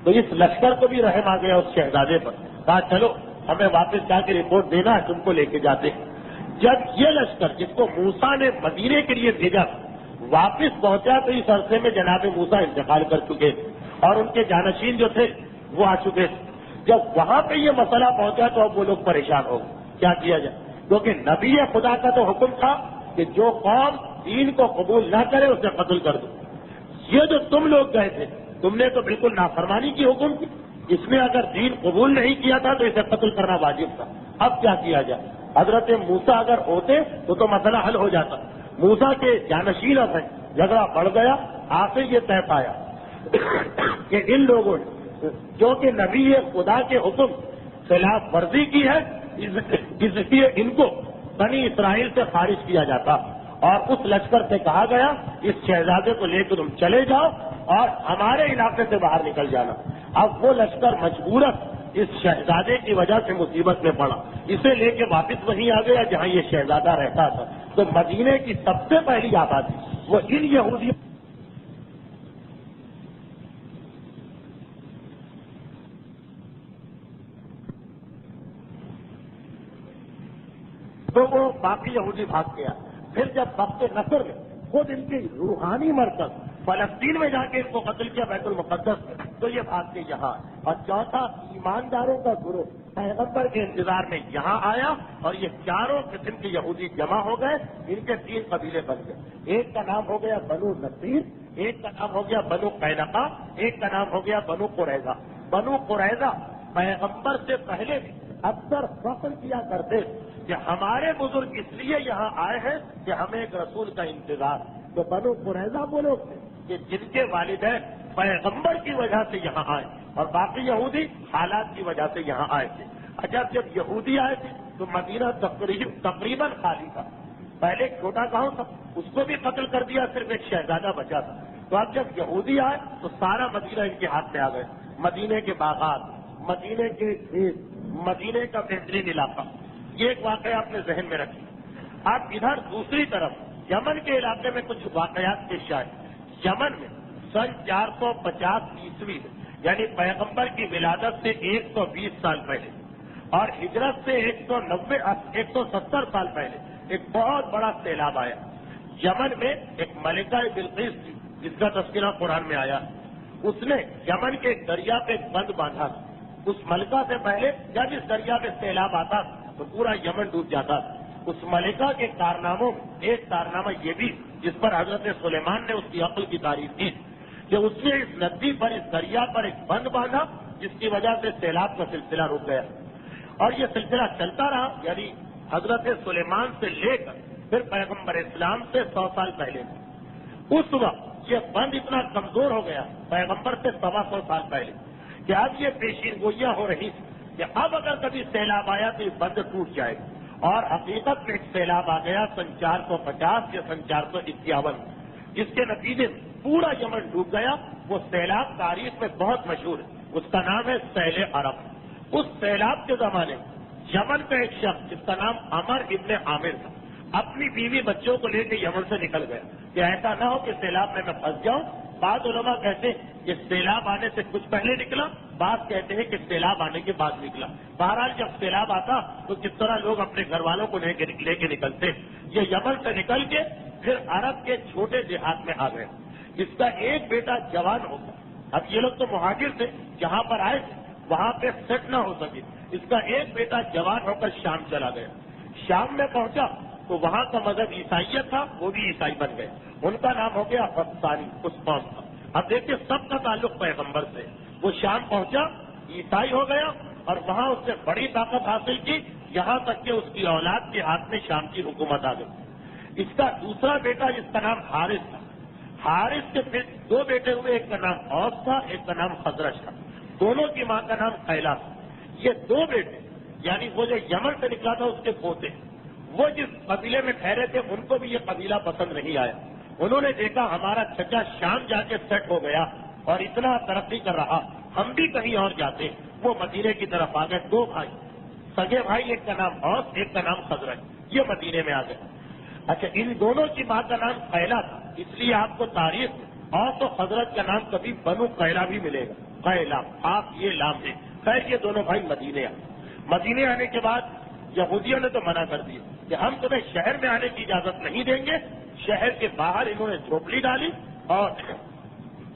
تو اس لشکر کو بھی رحم آ گیا اس شہزادے پر، کہا چلو ہمیں واپس جا کے رپورٹ دینا ہے، تم کو لے کے جاتے ہیں۔ جب یہ لشکر جس کو موسیٰ نے مدینے کے لیے بھیجا واپس پہنچا تو اس عرصے میں جناب موسیٰ انتقال کر چکے اور ان کے جانشین جو تھے وہ آ چکے تھے۔ جب وہاں پہ یہ مسئلہ پہنچا تو اب وہ لوگ پریشان ہو گئے، کیا کیا جائے، کیونکہ نبی خدا کا تو حکم تھا کہ جو قوم دین کو قبول نہ کرے اسے قتل کر دو۔ یہ جو تم لوگ گئے تھے تم نے تو بالکل نافرمانی کی حکم کی، اس میں اگر دین قبول نہیں کیا تھا تو اسے قتل کرنا واجب تھا۔ اب کیا کیا جائے؟ حضرت موسیٰ اگر ہوتے تو مسئلہ حل ہو جاتا۔ موسیٰ کے جانشین ہیں، جھگڑا بڑھ گیا، آخر یہ طے پایا کہ ان لوگوں نے جو کہ نبی خدا کے حکم خلاف ورزی کی ہے، اس لیے ان کو بنی اسرائیل سے خارج کیا جاتا، اور اس لشکر سے کہا گیا اس شہزادے کو لے کر تم چلے جاؤ اور ہمارے علاقے سے باہر نکل جانا۔ اب وہ لشکر مجبوراً اس شہزادے کی وجہ سے مصیبت میں پڑا، اسے لے کے واپس وہیں آ گیا جہاں یہ شہزادہ رہتا تھا۔ تو مدینے کی سب سے پہلی آبادی وہ ان یہودیوں تو وہ باقی یہودی بھاگ گیا۔ پھر جب وقت نصر میں خود ان کی روحانی مرکز فلسطین میں جا کے ان کو قتل کیا بیت المقدس میں، تو یہ بھاگ کے یہاں۔ اور چوتھا ایمانداروں کا گروہ پیغمبر کے انتظار میں یہاں آیا، اور یہ چاروں قسم کے یہودی جمع ہو گئے، ان کے 3 قبیلے بن گئے۔ ایک کا نام ہو گیا بنو نصیر، ایک کا نام ہو گیا بنو قینقاع، ایک کا نام ہو گیا بنو قریظہ۔ بنو قریظہ پیغمبر سے پہلے بھی اکثر فخر کیا کرتے کہ ہمارے بزرگ اس لیے یہاں آئے ہیں کہ ہمیں ایک رسول کا انتظار۔ تو بنو قریظہ وہ لوگ تھے کہ جن کے والدین پیغمبر کی وجہ سے یہاں آئے، اور باقی یہودی حالات کی وجہ سے یہاں آئے تھے۔ اچھا، جب یہودی آئے تھے تو مدینہ تقریباً خالی تھا۔ پہلے ایک چھوٹا گاؤں تھا، اس کو بھی قتل کر دیا، صرف ایک شہزادہ بچا تھا۔ تو اب جب یہودی آئے تو سارا مدینہ ان کے ہاتھ میں آ گئے۔ مدینے کے باغات، مدینے کے کھیت، مدینے کا بہترین علاقہ، یہ ایک واقعہ اپنے ذہن میں رکھیے۔ آپ ادھر دوسری طرف یمن کے علاقے میں کچھ واقعات پیش آئے۔ یمن میں سن 450 عیسوی میں، یعنی پیغمبر کی ولادت سے 120 سال پہلے اور ہجرت سے 170 سال پہلے ایک بہت بڑا سیلاب آیا۔ یمن میں ایک ملکہ بلقیس تھی جس کا تذکرہ قرآن میں آیا۔ اس نے یمن کے ایک دریا پہ ایک بند باندھا۔ اس ملکہ سے پہلے جب اس دریا پہ سیلاب آتا تو پورا یمن ڈوب جاتا۔ اس ملکہ کے کارناموں میں ایک کارنامہ یہ بھی جس پر حضرت سلیمان نے اس کی عقل کی تعریف کی کہ اس نے اس ندی پر، اس دریا پر ایک بند باندھا جس کی وجہ سے سیلاب کا سلسلہ رک گیا، اور یہ سلسلہ چلتا رہا، یعنی حضرت سلیمان سے لے کر پھر پیغمبر اسلام سے 100 سال پہلے۔ اس وقت یہ بند اتنا کمزور ہو گیا پیغمبر سے 125 سال پہلے کہ اب یہ پیشین گوئیاں ہو رہی تھی کہ اب اگر کبھی سیلاب آیا تو یہ بند ٹوٹ جائے گا، اور حقیقت میں ایک سیلاب آ گیا سن 450 یا سن 451، جس کے نتیجے میں پورا یمن ڈوب گیا۔ وہ سیلاب تاریخ میں بہت مشہور ہے، اس کا نام ہے سیل عرب۔ اس سیلاب کے زمانے میں یمن کا ایک شخص جس کا نام عمر ابن عامر تھا، اپنی بیوی بچوں کو لے کے یمن سے نکل گیا کہ ایسا نہ ہو کہ سیلاب میں پھنس جاؤں۔ بعض علماء کہتے ہیں کہ سیلاب آنے سے کچھ پہلے نکلا، بعض کہتے ہیں کہ سیلاب آنے کے بعد نکلا۔ بہرحال جب سیلاب آتا تو کس طرح لوگ اپنے گھر والوں کو لے کے نکلتے۔ یہ یمن سے نکل کے پھر عرب کے چھوٹے دیہات میں آ گئے۔ اس کا ایک بیٹا جوان ہو گیا۔ اب یہ لوگ تو مہاجر تھے، جہاں پر آئے تھے وہاں پہ سیٹ نہ ہو سکے۔ اس کا ایک بیٹا جوان ہو کر شام چلا گیا۔ شام میں پہنچا تو وہاں کا مذہب عیسائیت تھا، وہ بھی عیسائی بن گئے۔ ان کا نام ہو گیا غسانی، اس قوم کا۔ اب دیکھیے سب کا تعلق پیغمبر سے۔ وہ شام پہنچا، عیسائی ہو گیا، اور وہاں اس نے بڑی طاقت حاصل کی، یہاں تک کہ اس کی اولاد کے ہاتھ میں شام کی حکومت آ گئی۔ اس کا دوسرا بیٹا جس کا نام حارث تھا، حارث کے پھر 2 بیٹے ہوئے، ایک کا نام اوس تھا، ایک کا نام خزرج تھا۔ دونوں کی ماں کا نام قیلا تھا۔ یہ 2 بیٹے یعنی وہ جو یمن سے نکلا تھا اس کے پوتے، وہ جس قبیلے میں ٹھہرے تھے ان کو بھی یہ قبیلہ پسند نہیں آیا۔ انہوں نے دیکھا ہمارا چچا شام جا کے سیٹ ہو گیا اور اتنا ترقی کر رہا، ہم بھی کہیں اور جاتے۔ وہ مدینے کی طرف آ گئے۔ 2 بھائی، سگے بھائی، ایک کا نام اوس، ایک کا نام خزرج، یہ مدینے میں آ گئے۔ اچھا، ان دونوں کی ماں کا نام قیلا تھا، اس لیے آپ کو تاریخ میں اوس و خزرج کا نام کبھی بنو قیلا بھی ملے گا۔ قیلا، آپ یہ لام ہے۔ خیر، یہ دونوں بھائی مدینے آئے۔ مدینے آنے کے بعد یہودیوں نے تو منع کر دیا کہ ہم تمہیں شہر میں آنے کی اجازت نہیں دیں گے۔ شہر کے باہر انہوں نے جھوپڑی ڈالی اور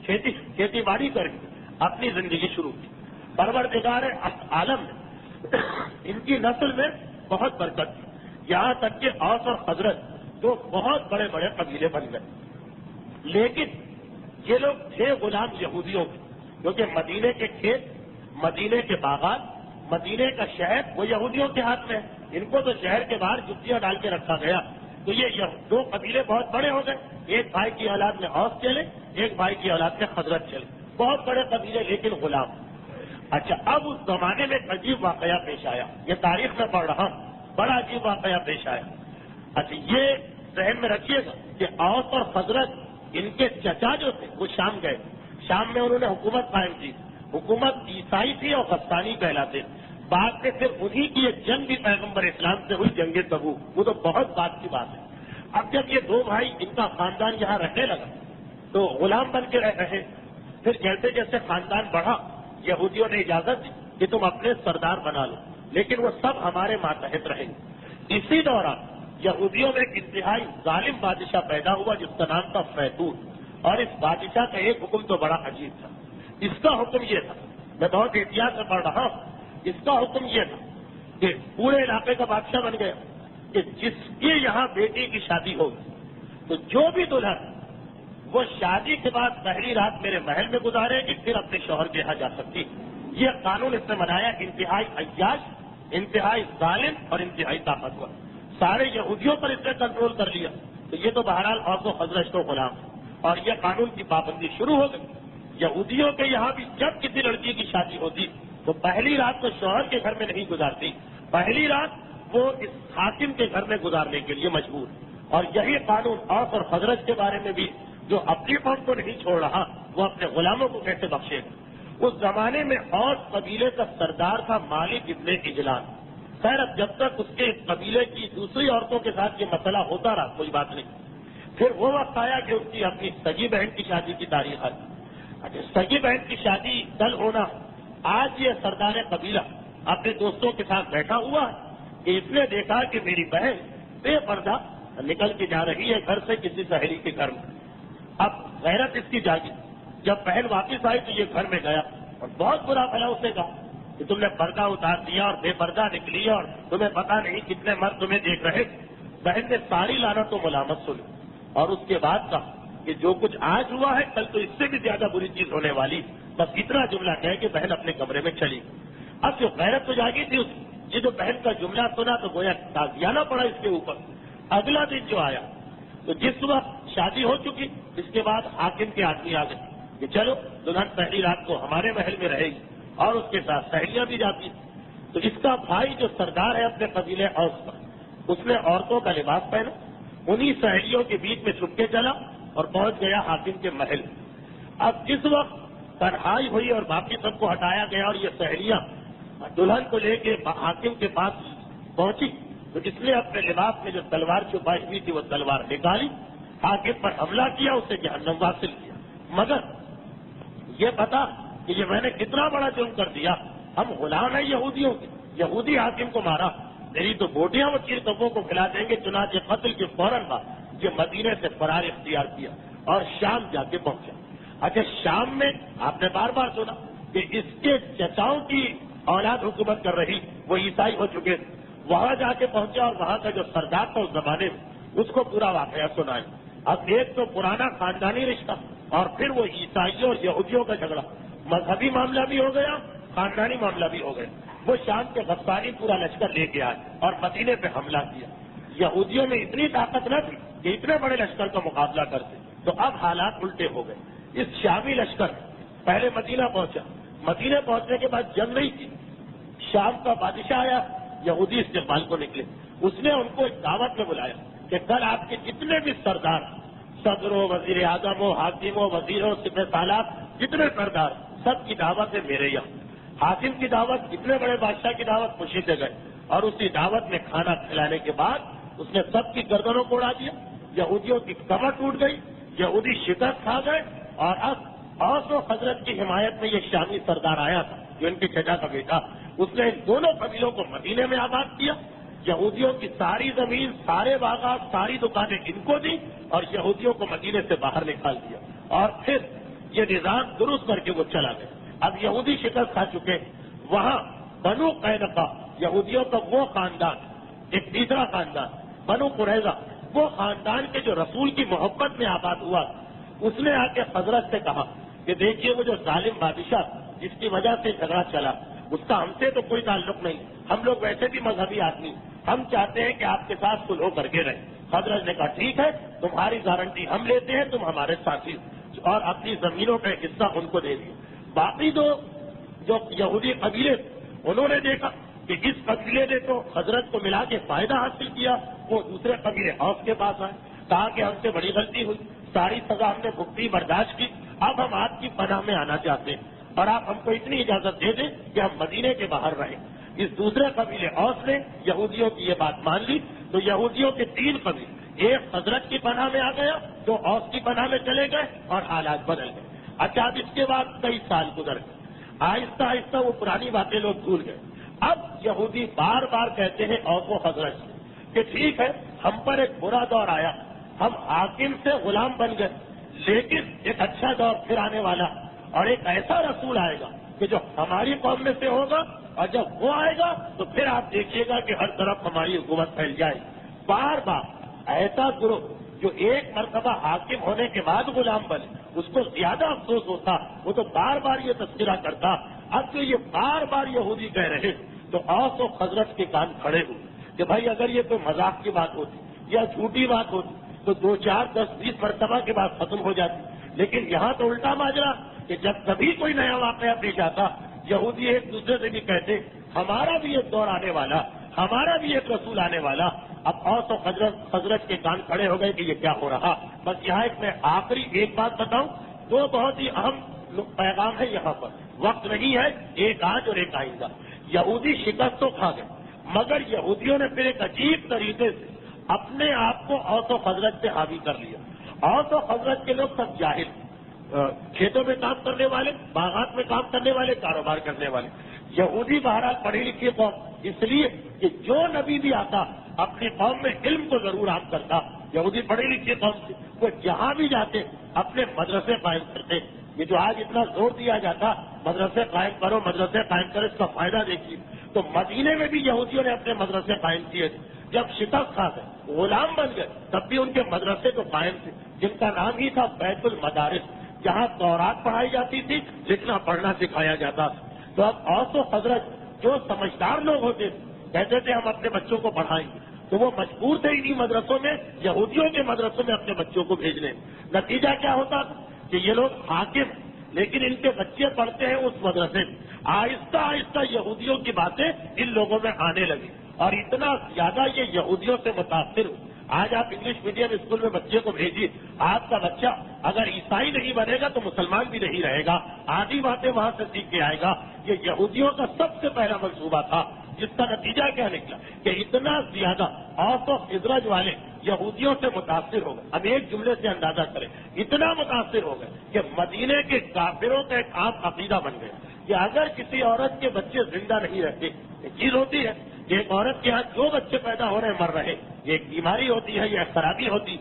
کھیتی باڑی کر کے اپنی زندگی شروع کی۔ پروردگار عالم نے ان کی نسل میں بہت برکت کی، یہاں تک کہ اوس اور خزرج 2 بہت بڑے بڑے قبیلے بن گئے۔ لیکن یہ لوگ تھے غلام یہودیوں کے، کیونکہ مدینے کے کھیت، مدینے کے باغات، مدینے کا شہر وہ یہودیوں کے ہاتھ میں ہے۔ ان کو تو شہر کے باہر جتیاں ڈال کے رکھا گیا۔ تو یہ 2 قبیلے بہت بڑے ہو گئے۔ ایک بھائی کی اولاد میں اوس چلے، ایک بھائی کی اولاد میں خزرج چلے۔ بہت بڑے قبیلے لیکن غلام. اچھا اب اس زمانے میں ایک عجیب واقعہ پیش آیا, یہ تاریخ میں پڑھ رہا ہوں, بڑا عجیب واقعہ پیش آیا. اچھا یہ ذہن میں رکھیے گا کہ اوس اور خزرج ان کے چچا جو تھے وہ شام گئے, شام میں انہوں نے حکومت قائم کی, حکومت عیسائی تھی اور غسانی کہلاتے. بعد میں پھر انہی کی ایک جنگ بھی پیغمبر اسلام سے ہوئی, جنگ تبوک, وہ تو بہت بات کی بات ہے. اب جب یہ دو بھائی ان کا خاندان یہاں رہنے لگا تو غلام بن کے رہے. پھر جیسے جیسے خاندان بڑھا یہودیوں نے اجازت دی کہ تم اپنے سردار بنا لو, لیکن وہ سب ہمارے ماتحت رہیں گے. اسی دوران یہودیوں میں ایک انتہائی ظالم بادشاہ پیدا ہوا جس کا نام تھا فیتون, اور اس بادشاہ کا ایک حکم تو بڑا عجیب تھا. اس کا حکم یہ تھا, میں بہت احتیاط سے پڑھ رہا ہوں, اس کا حکم یہ تھا کہ پورے علاقے کا بادشاہ بن گیا کہ جس کی یہاں بیٹی کی شادی ہوگی تو جو بھی دلہن وہ شادی کے بعد پہلی رات میرے محل میں گزارے گی پھر اپنے شوہر کے یہاں جا سکتی. یہ قانون اس نے بنایا, انتہائی عیاش, انتہائی ظالم اور انتہائی طاقتور. سارے یہودیوں پر اس نے کنٹرول کر لیا. تو یہ تو بہرحال اوس و خزرج تو غلام, اور یہ قانون کی پابندی شروع ہو گئی. یہودیوں کے یہاں بھی جب کسی لڑکی کی شادی ہوتی تو پہلی رات تو شوہر کے گھر میں نہیں گزارتی, پہلی رات وہ اس حاکم کے گھر میں گزارنے کے لیے مجبور. اور یہی قانون اوس اور خزرج کے بارے میں بھی, جو اپنی قوم کو نہیں چھوڑ رہا وہ اپنے غلاموں کو کیسے بخشے گا. اس زمانے میں اوس قبیلے کا سردار تھا مالک ابن اجلان. خیر اب جب تک اس کے قبیلے کی دوسری عورتوں کے ساتھ یہ مسئلہ ہوتا رہا کوئی بات نہیں. پھر وہ وقت آیا کہ اس کی اپنی سگی بہن کی شادی کی تاریخ آئی. اچھا سگی بہن کی شادی کل ہونا, آج یہ سردار قبیلہ اپنے دوستوں کے ساتھ بیٹھا ہوا ہے کہ اس نے دیکھا کہ میری بہن بے پردہ نکل کے جا رہی ہے گھر سے کسی سہیلی کے گھر میں. اب غیرت اس کی جاگی, جب بہن واپس آئی تو یہ گھر میں گیا اور بہت برا بھلا اس نے کہا کہ تم نے پردہ اتار دیا اور بے پردہ نکلی اور تمہیں پتا نہیں کتنے مرد تمہیں دیکھ رہے. بہن نے ساری لعنت و ملامت سنی اور اس کے بعد کہا کہ جو کچھ آج ہوا ہے کل تو اس سے بھی زیادہ بری چیز ہونے والی, بس اتنا جملہ کہہ کہ بہن اپنے کمرے میں چلی. اب جو غیرت تو جاگی تھی اس یہ جو بہن کا جملہ سنا تو گویا تازیانہ پڑا اس کے اوپر. اگلا دن جو آیا تو جس وقت شادی ہو چکی اس کے بعد حاکم کے آدمی آ گئے کہ چلو دلہن پہلی رات کو ہمارے محل میں رہے گی, اور اس کے ساتھ سہیلیاں بھی جاتی. تو اس کا بھائی جو سردار ہے اپنے قبیلے اوس کا, اس نے عورتوں کا لباس پہنا, انہی سہیلیوں کے بیچ میں چھپ کے چلا اور پہنچ گیا حاکم کے محل. اب جس وقت تنہائی ہوئی اور باقی سب کو ہٹایا گیا اور یہ سہیلیاں دلہن کو لے کے حاکم کے پاس پہنچی تو اس نے اپنے لباس میں جو تلوار چھپائی ہوئی تھی وہ تلوار نکالی, حاکم پر حملہ کیا, اسے جہنم حاصل کیا. مگر یہ پتا کہ یہ میں نے کتنا بڑا جرم کر دیا, ہم غلام ہیں یہودیوں کے, یہودی حاکم کو مارا, میری تو بوٹیاں وہ چیر کبوں کو کھلا دیں گے. چنانچہ قتل کے فوراً بعد یہ مدینے سے فرار اختیار کیا اور شام جا کے پہنچا. اچھا شام میں آپ نے بار بار سنا کہ اس کے چچاؤں کی اولاد حکومت کر رہی, وہ عیسائی ہو چکے, وہاں جا کے پہنچا اور وہاں کا جو سردار تھا اس زمانے میں اس کو پورا واقعہ سنایا. اب ایک تو پرانا خاندانی رشتہ اور پھر وہ عیسائیوں اور یہودیوں کا جھگڑا, مذہبی معاملہ بھی ہو گیا, خاندانی معاملہ بھی ہو گیا. وہ شام کے غسانی پورا لشکر لے کے آئے اور مدینے پہ حملہ کیا. یہودیوں میں اتنی طاقت نہ تھی کہ اتنے بڑے لشکر کا مقابلہ کرتے, تو اب حالات الٹے ہو گئے. اس شامی لشکر پہلے مدینہ پہنچا, مدینہ پہنچنے کے بعد جنگ نہیں کی. شام کا بادشاہ آیا, یہودی استقبال کو نکلے, اس نے ان کو ایک دعوت میں بلایا کہ کل آپ کے جتنے بھی سردار, صدر ہو, وزیر اعظم ہو, حاکم ہو, وزیر ہو, سپہ سالار, جتنے سردار سب کی دعوت ہے میرے یہاں. حاکم کی دعوت, اتنے بڑے بادشاہ کی دعوت, خوشی سے گئے اور اسی دعوت میں کھانا کھلانے کے بعد اس نے سب کی گردنوں کو اڑا دیا. یہودیوں کی کمر ٹوٹ گئی, یہودی شکست کھا گئے. اور اب اوس و خزرج کی حمایت میں یہ شامی سردار آیا تھا جو ان کے چچا کا بیٹا, اس نے ان دونوں قبیلوں کو مدینے میں آباد کیا. یہودیوں کی ساری زمین, سارے باغات, ساری دکانیں ان کو دی اور یہودیوں کو مدینے سے باہر نکال دیا. اور پھر یہ نظام درست کر کے وہ چلا گیا. اب یہودی شکست کھا چکے, وہاں بنو قینقاع یہودیوں کا وہ خاندان, ایک تیسرا خاندان بنو قریظہ, وہ خاندان کے جو رسول کی محبت میں آباد ہوا, اس نے آ کے حضرت سے کہا کہ دیکھیے وہ جو ظالم بادشاہ جس کی وجہ سے جھگڑا چلا, اس کا ہم سے تو کوئی تعلق نہیں, ہم لوگ ویسے بھی مذہبی آدمی, ہم چاہتے ہیں کہ آپ کے ساتھ صلح کر کے رہیں. حضرت نے کہا ٹھیک ہے, تمہاری گارنٹی ہم لیتے ہیں, تم ہمارے ساتھی. اور اپنی زمینوں کا حصہ ان کو دے دیا. باقی جو یہودی قبیلے انہوں نے دیکھا کہ اس قبیلے نے تو حضرت کو ملا کے فائدہ حاصل کیا, وہ دوسرے قبیلے اوس کے پاس آئے, کہا کہ ہم سے بڑی غلطی ہوئی, ساری سزا ہم نے بھگتی برداشت کی, اب ہم آپ کی پناہ میں آنا چاہتے ہیں اور آپ ہم کو اتنی اجازت دے دیں کہ ہم مدینے کے باہر رہیں. اس دوسرے قبیلے اوس نے یہودیوں کی یہ بات مان لی تو یہودیوں کے 3 قبیلے, ایک حضرت کی پناہ میں آ گیا, 2 اوس کی پناہ میں چلے گئے اور حالات بدل گئے. اچھا, اب اس کے بعد کئی سال گزر گئے, آہستہ آہستہ وہ پرانی باتیں لوگ بھول گئے. اب یہودی بار بار کہتے ہیں اوس و حضرت سے کہ ٹھیک ہے, ہم پر ایک برا دور آیا, ہم حاکم سے غلام بن گئے, لیکن ایک اچھا دور پھر آنے والا اور ایک ایسا رسول آئے گا کہ جو ہماری قوم میں سے ہوگا, اور جب وہ آئے گا تو پھر آپ دیکھیے گا کہ ہر طرف ہماری حکومت پھیل جائے. بار بار ایسا گروہ جو ایک مرتبہ حاکم ہونے کے بعد غلام بنے اس کو زیادہ افسوس ہوتا, وہ تو بار بار یہ تذکرہ کرتا. اب جو یہ بار بار یہودی کہہ رہے تو اوس و خزرج کے کان کھڑے ہوئے کہ بھائی اگر یہ کوئی مذاق کی بات ہوتی یا جھوٹی بات ہوتی تو 2, 4, 10, 20 مرتبہ کے بعد ختم ہو جاتی, لیکن یہاں تو الٹا ماجرا کہ جب کبھی کوئی نیا واقعہ پیش آتا یہودی ایک دوسرے سے بھی کہتے ہمارا بھی ایک دور آنے والا, ہمارا بھی ایک رسول آنے والا. اب اوس و خزرج کے کان کھڑے ہو گئے کہ یہ کیا ہو رہا. بس یہاں میں آخری ایک بات بتاؤں, 2 بہت ہی اہم پیغام ہے یہاں پر, وقت نہیں ہے, ایک آج اور ایک آئندہ. یہودی شکست تو کھا گئے, مگر یہودیوں نے پھر ایک عجیب طریقے سے اپنے آپ کو اوس و خزرج سے حاوی کر لیا. اوس و خزرج کے لوگ سب جاہل, کھیتوں میں کام کرنے والے, باغات میں کام کرنے والے, کاروبار کرنے والے. یہودی بہرحال پڑھی لکھی قوم, اس لیے کہ جو نبی بھی آتا اپنی قوم میں علم کو ضرور عام کرتا. یہودی پڑھی لکھی قوم سے وہ جہاں بھی جاتے اپنے مدرسے قائم کرتے. یہ جو آج اتنا زور دیا جاتا مدرسے قائم کرو, مدرسے قائم کرو, اس کا فائدہ دیکھیے, تو مدینے میں بھی یہودیوں نے اپنے مدرسے قائم کیے تھے. جب شکست کھا گئے, غلام بن گئے, تب بھی ان کے مدرسے تو قائم تھے جن کا نام ہی تھا بیت المدارس, جہاں تورات پڑھائی جاتی تھی, لکھنا پڑھنا سکھایا جاتا تھا. تو اب اوس و خزرج جو سمجھدار لوگ ہوتے تھے کہتے تھے ہم اپنے بچوں کو پڑھائیں گے, تو وہ مجبور تھے انہیں مدرسوں میں, یہودیوں کے مدرسوں میں اپنے بچوں کو بھیجنے. نتیجہ کیا ہوتا کہ یہ لوگ حاکم لیکن ان کے بچے پڑھتے ہیں اس مدرسے میں. آہستہ آہستہ یہودیوں کی باتیں ان لوگوں میں آنے لگی اور اتنا زیادہ یہ یہودیوں سے متاثر ہو. آج آپ انگلش میڈیم اسکول میں بچے کو بھیجیے, آپ کا بچہ اگر عیسائی نہیں بنے گا تو مسلمان بھی نہیں رہے گا, آدھی باتیں وہاں سے سیکھ کے آئے گا. یہ یہودیوں کا سب سے پہلا منصوبہ تھا, جس کا نتیجہ کیا نکلا کہ اتنا زیادہ اوس و خزرج والے یہودیوں سے متاثر ہو گئے. اب ایک جملے سے اندازہ کریں, اتنا متاثر ہو گئے کہ مدینے کے کافروں کا ایک عام عقیدہ بن گیا کہ اگر کسی عورت کے بچے زندہ نہیں رہتے, ایک چیز ہوتی ہے کہ ایک عورت کے ہاں 2 بچے پیدا ہو رہے مر رہے, یہ ایک بیماری ہوتی ہے, یہ خرابی ہوتی.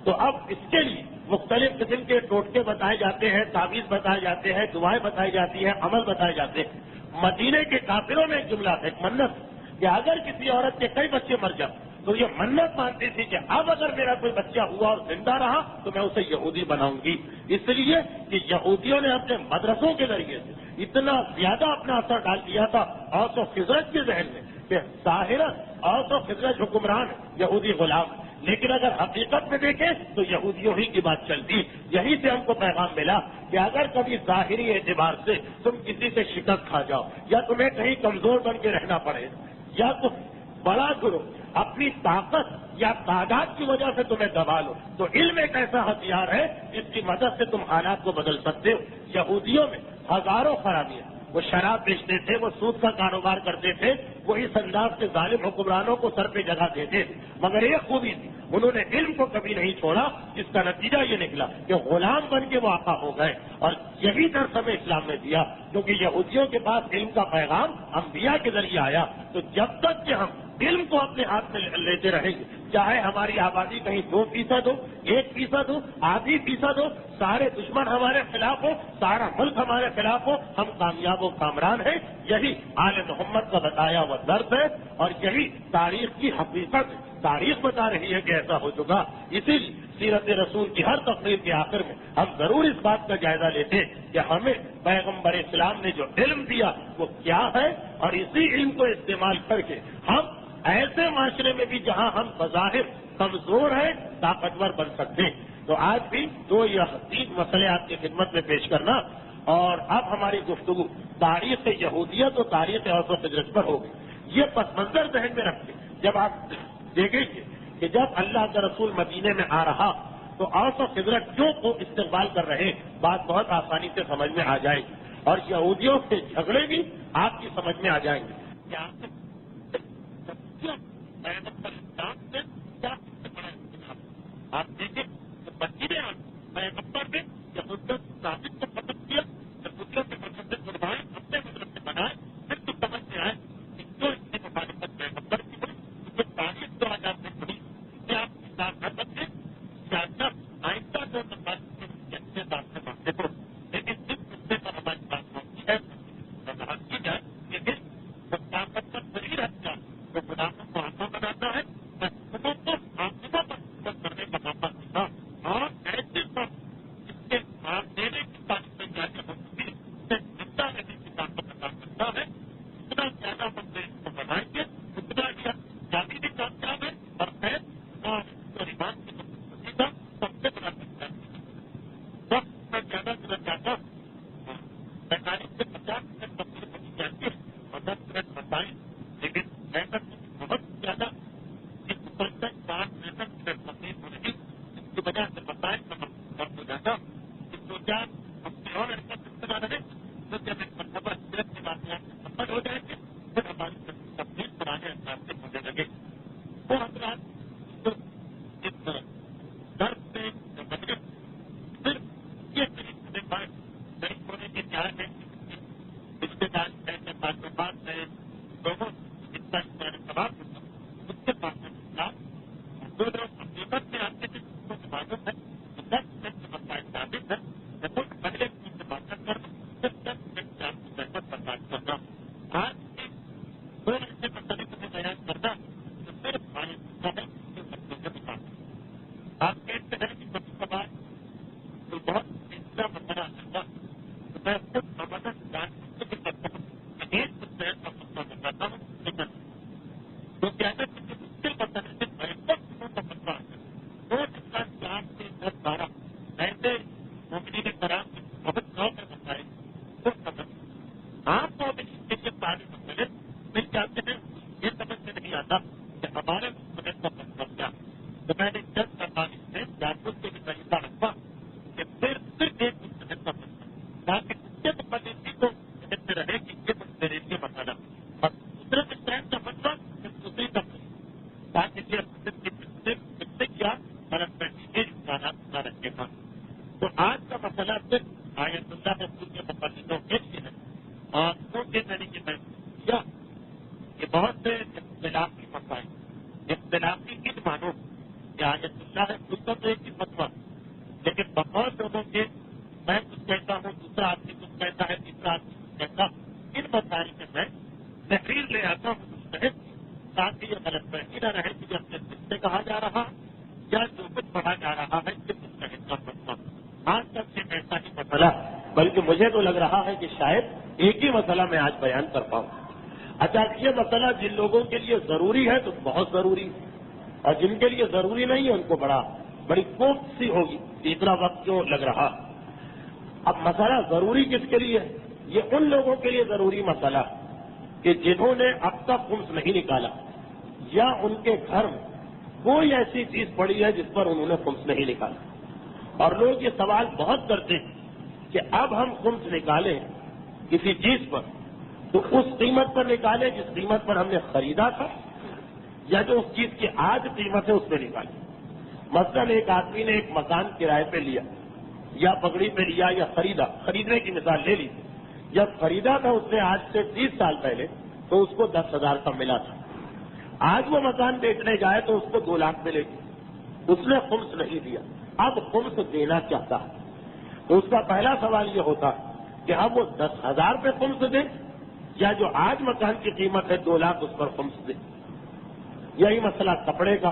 تو اب اس کے لیے مختلف قسم کے ٹوٹکے بتائے جاتے ہیں, تعویذ بتائے جاتے ہیں, دعائیں بتائی جاتی ہیں, عمل بتائے جاتے ہیں. مدینے کے کافروں میں ایک جملہ, ایک منت کہ اگر کسی عورت کے کئی بچے مر جائیں تو یہ منت مانتی تھی کہ اب اگر میرا کوئی بچہ ہوا اور زندہ رہا تو میں اسے یہودی بناؤں گی. اس لیے کہ یہودیوں نے اپنے مدرسوں کے ذریعے سے اتنا زیادہ اپنا اثر ڈال دیا تھا اوس و خزرج کے ذہن میں کہ ظاہراً اوس و خزرج حکمران, یہودی غلام. لیکن اگر حقیقت میں دیکھیں تو یہودیوں ہی کی بات چلتی. یہی سے ہم کو پیغام ملا کہ اگر کبھی ظاہری اعتبار سے تم کسی سے شکست کھا جاؤ یا تمہیں کہیں کمزور بن کے رہنا پڑے یا تم بڑا کرو, اپنی طاقت یا تعداد کی وجہ سے تمہیں دبا لو, تو علم ایک ایسا ہتھیار ہے جس کی مدد سے تم حالات کو بدل سکتے ہو. یہودیوں میں ہزاروں خرابیاں, وہ شراب بیچتے تھے, وہ سود کا کاروبار کرتے تھے, وہ اس انداز کے ظالم حکمرانوں کو سر پہ جگہ دیتے تھے, مگر ایک خوبی تھی, انہوں نے علم کو کبھی نہیں چھوڑا, جس کا نتیجہ یہ نکلا کہ غلام بن کے وہ آقا ہو گئے. اور یہی درس ہمیں اسلام نے دیا, کیونکہ یہودیوں کے پاس علم کا پیغام انبیاء کے ذریعے آیا. تو جب تک کہ ہم علم کو اپنے ہاتھ میں لیتے رہیں گے, چاہے ہماری آبادی کہیں 2% ہو, 1% ہو, آدھی فیصد ہو, سارے دشمن ہمارے خلاف ہو, سارا ملک ہمارے خلاف ہو, ہم کامیاب و کامران ہیں. یہی آل محمد کا بتایا ہوا درس ہے اور یہی تاریخ کی حقیقت. تاریخ بتا رہی ہے کہ ایسا ہو چکا. اسی لیے سیرت رسول کی ہر تقریر کے آخر میں ہم ضرور اس بات کا جائزہ لیتے کہ ہمیں پیغمبر اسلام نے جو علم دیا وہ کیا ہے, اور اسی علم کو استعمال کر کے ہم ایسے معاشرے میں بھی جہاں ہم بظاہر کمزور ہیں طاقتور بن سکتے ہیں. تو آج بھی دو یا تین مسئلے آپ کی خدمت میں پیش کرنا، اور اب ہماری گفتگو تاریخ یہودیت اور تاریخ اوس و خضرت پر ہوگی۔ یہ پس منظر ذہن میں رکھیں، جب آپ دیکھیں گے کہ جب اللہ کا رسول مدینے میں آ رہا تو اوس و خضرت کیوں کو استقبال کر رہے ہیں، بات بہت آسانی سے سمجھ میں آ جائے گی، اور یہودیوں سے جھگڑے بھی آپ کی سمجھ میں آ جائیں گے۔ آپ دیکھیں مسجد پیغمبر نے یہودیت ثابت کو ختم کیا، یہودیوں کے مذہب سے چھڑوائے، اپنے مذہب سے بنائے، پھر تو سمجھ میں آئے کہ جو اس کی مخالفت پیغمبر کی ہوئی، جو تاریخ 2000 سے ہوئی، اسے آپ کتاب کر سکتے ہیں، آئندہ جو مقاصد کے ساتھ سے مانتے ہو، لیکن جس مدعے پر ہماری بات ہوتی ہے وضاحت کی جائے کہ اس طاقت پر صحیح رکھتا جو گناہوں کو آنکھوں بناتا ہے، محکوموں کو آنکھوں پر کرنے کا موقع دیتا، اور ایسے پر اس کے آپ دینے کی طاقت میں جانے ہوتی ہے اسے زندہ رہنے کی طاقت ادا کرتا ہے۔ اتنا زیادہ بندے اس کو بنائیں گے اتنا جاتی بھی کامیاب ہے، اور خیر اور ایمان کی کا سب سے بڑا سکتا ہے۔ وقت میں زیادہ گزر جاتا ہوں 45 سے 50% تبدیل ہوتی جاتی ہے اور 10% مسائل، لیکن محنت بہت زیادہ مسلسل 5 محنت سے تبدیل ہو رہی، اس کی وجہ سے مسائل کا بند ہو جاتا، اس کو کیا اپنے اور ایسا سلسلہ رہے تو جب ایک مرتبہ صرف کی واقعات سفل ہو جائیں گے پھر ہماری تبدیل پرانے انداز سے ہونے لگے۔ وہ حضرات جو اس درد سے جو بچے صرف یہ طریق ہونے پائے نہیں ہونے کی چاہ ہے، رشتے دار ایسے تعلقات ہے لوگوں جس کا سواب ہوتا اس کے پاس جو لوگ حقیقت میں آتے ہیں اس کو معلوم ہے کہ 10% کے مسائل ثابت ہے، جب پہلے ان سے بات کر صرف 10% سے آپ کی محنت برداشت کرنا، آج بھی 2 ایسے مسئلے کو بیان کرنا تو صرف آئندہ ہے جو بچوں سے بتانا۔ آپ کہتے ہیں کہ کبھی کبھار کوئی بہت تیسرا مسئلہ آتا تو میں خود آمدن جان سے بھی کرتا ہوں کہ ایک مسئلہ کا مسئلہ بتاتا ہوں لیکن تو کہتے ہیں کہ مشکل مسئلے سے کا مسئلہ ہے وہ جس کا 4 سے 10-12 ایسے مومنین کرام کی بہت شوق ہے مسائل وہ سمجھ آپ کو بھی کے سارے مسئلے مل جاتے ہیں، یہ سمجھ میں نہیں آتا کہ ہمارے مسئلے کا مطلب کیا، تو میں نے 10 45 سے جانبوجھ کے بھی طریقہ رکھا کہ صرف ایک مسئلے کا مطلب تاکہ اس کے مقدمے کو سمجھتے رہے کہ یہ میرے لیے مسئلہ اور دوسرے مسائل کا مطلب صرف دوسری کا تاکہ یہ کیا غلط فہمی کے امکانات نہ رکھے گا۔ تو آج کا مسئلہ صرف آیت اللہ رسول کے مقدموں کے لیے ہے، اور کیونکہ میں نے یہ محسوس کیا کہ بہت سے اختلافی مسائل اختلافی ان مانو کہ آیت اللہ رسول کا تو ایک ہی فتویٰ، لیکن بہت لوگوں کے میں کچھ کہتا ہوں دوسرا آدمی کچھ کہتا ہے تیسرا آدمی کچھ کہتا، ان مسائل میں میں تحریر لے آتا ہوں مستحق تاکہ یہ غلط فہمی نہ رہے کہ اپنے دل سے کہا جا رہا یا جو کچھ پڑھا جا رہا ہے یہ مستحق کا مسئلہ آج تک سے ایسا ہی مسئلہ، بلکہ مجھے تو لگ رہا ہے کہ شاید ایک ہی مسئلہ میں آج بیان کر پاؤں۔ اچھا یہ مسئلہ جن لوگوں کے لیے ضروری ہے تو بہت ضروری، اور جن کے لیے ضروری نہیں ہے ان کو بڑی کوفت سی ہوگی اتنا وقت جو لگ رہا۔ اب مسئلہ ضروری کس کے لیے؟ یہ ان لوگوں کے لیے ضروری مسئلہ کہ جنہوں نے اب تک خمس نہیں نکالا، یا ان کے گھر میں کوئی ایسی چیز پڑی ہے جس پر انہوں نے خمس نہیں نکالا، اور لوگ یہ سوال بہت کرتے ہیں کہ اب ہم خمس نکالیں کسی چیز پر تو اس قیمت پر نکالیں جس قیمت پر ہم نے خریدا تھا، یا جو اس چیز کی آج قیمت ہے اس پہ نکالیں۔ مثلاً ایک آدمی نے ایک مکان کرائے پہ لیا یا پگڑی پہ لیا یا خریدنے کی مثال لے لی، جب خریدا تھا اس نے آج سے 30 سال پہلے تو اس کو 10,000 کا ملا تھا، آج وہ مکان بیچنے جائے تو اس کو 2 لاکھ ملے گی، اس نے خمس نہیں دیا، اب خمس دینا چاہتا ہے تو اس کا پہلا سوال یہ ہوتا کہ اب وہ 10,000 پہ خمس دے یا جو آج مکان کی قیمت ہے 2 لاکھ اس پر خمس دے۔ یہی مسئلہ کپڑے کا،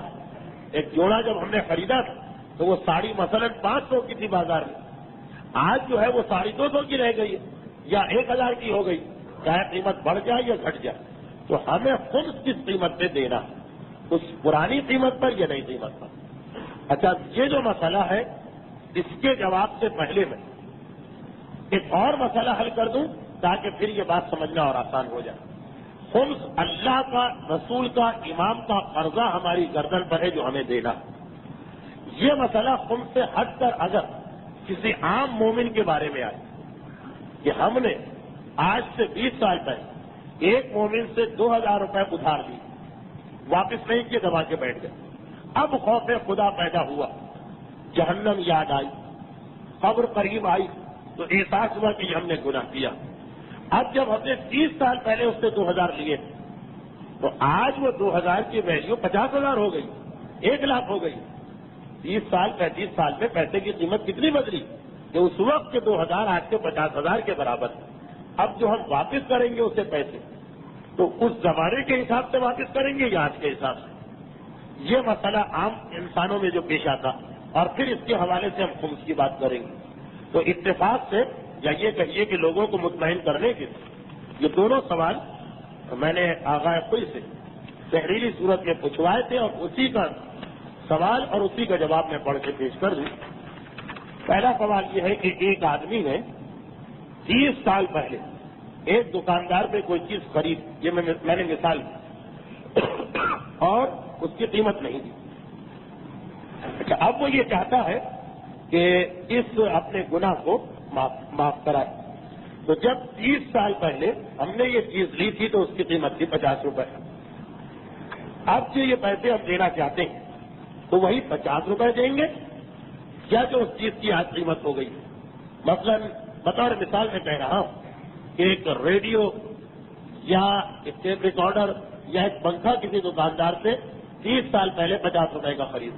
ایک جوڑا جب ہم نے خریدا تھا تو وہ ساڑی مثلاً 500 کی تھی بازار میں، آج جو ہے وہ 250 کی رہ گئی ہے یا 1,000 کی ہو گئی، چاہے قیمت بڑھ جائے یا گھٹ جائے، تو ہمیں خمس کس قیمت پہ دینا ہے، اس پرانی قیمت پر یا نئی قیمت پر۔ اچھا یہ جو مسئلہ ہے اس کے جواب سے پہلے میں ایک اور مسئلہ حل کر دوں تاکہ پھر یہ بات سمجھنا اور آسان ہو جائے۔ خمس اللہ کا، رسول کا، امام کا قرضہ ہماری گردن پر ہے جو ہمیں دینا۔ یہ مسئلہ خمس سے ہٹ کر اگر کسی عام مومن کے بارے میں آئے کہ ہم نے آج سے 20 سال پہلے ایک مومن سے 2000 روپے ادھار لی، واپس نہیں کیے، دبا کے بیٹھ گئے، اب خوف خدا پیدا ہوا، جہنم یاد آئی، قبر قریب آئی تو احساس ہوا کہ ہم نے گناہ کیا۔ اب جب ہم نے 30 سال پہلے اس سے 2000 لیے تو آج وہ 2000 کی ویلیو 50,000 ہو گئی، 1 لاکھ ہو گئی۔ 30 سال 35 سال میں پیسے کی قیمت کتنی بدلی کہ اس وقت کے 2000 آج کے 50,000 کے برابر۔ اب جو ہم واپس کریں گے اسے پیسے تو اس زمانے کے حساب سے واپس کریں گے یا آج کے حساب سے؟ یہ مسئلہ عام انسانوں میں جو پیش آتا، اور پھر اس کے حوالے سے ہم خمس کی بات کریں گے۔ تو اتفاق سے یا یہ کہیے کہ لوگوں کو مطمئن کرنے کے یہ دونوں سوال میں نے آغاز کوئی سے تحریری صورت میں پوچھوائے تھے، اور اسی کا سوال اور اسی کا جواب میں پڑھ کے پیش کر دوں۔ پہلا سوال یہ ہے کہ ایک آدمی نے 30 سال پہلے ایک دکاندار پہ کوئی چیز خرید، یہ میں نے مثال دی، اور اس کی قیمت نہیں دی۔ اچھا، اب وہ یہ چاہتا ہے کہ اس اپنے گناہ کو معاف کرائے۔ تو جب 30 سال پہلے ہم نے یہ چیز لی تھی تو اس کی قیمت تھی 50 روپے، اب جو یہ پیسے ہم دینا چاہتے ہیں تو وہی 50 روپے دیں گے یا جو اس چیز کی آج قیمت ہو گئی؟ مثلا بطور مثال میں کہہ رہا ہوں کہ ایک ریڈیو یا ایک ٹیپ ریکارڈر یا ایک پنکھا کسی دکاندار سے 30 سال پہلے 50 روپے کا خرید،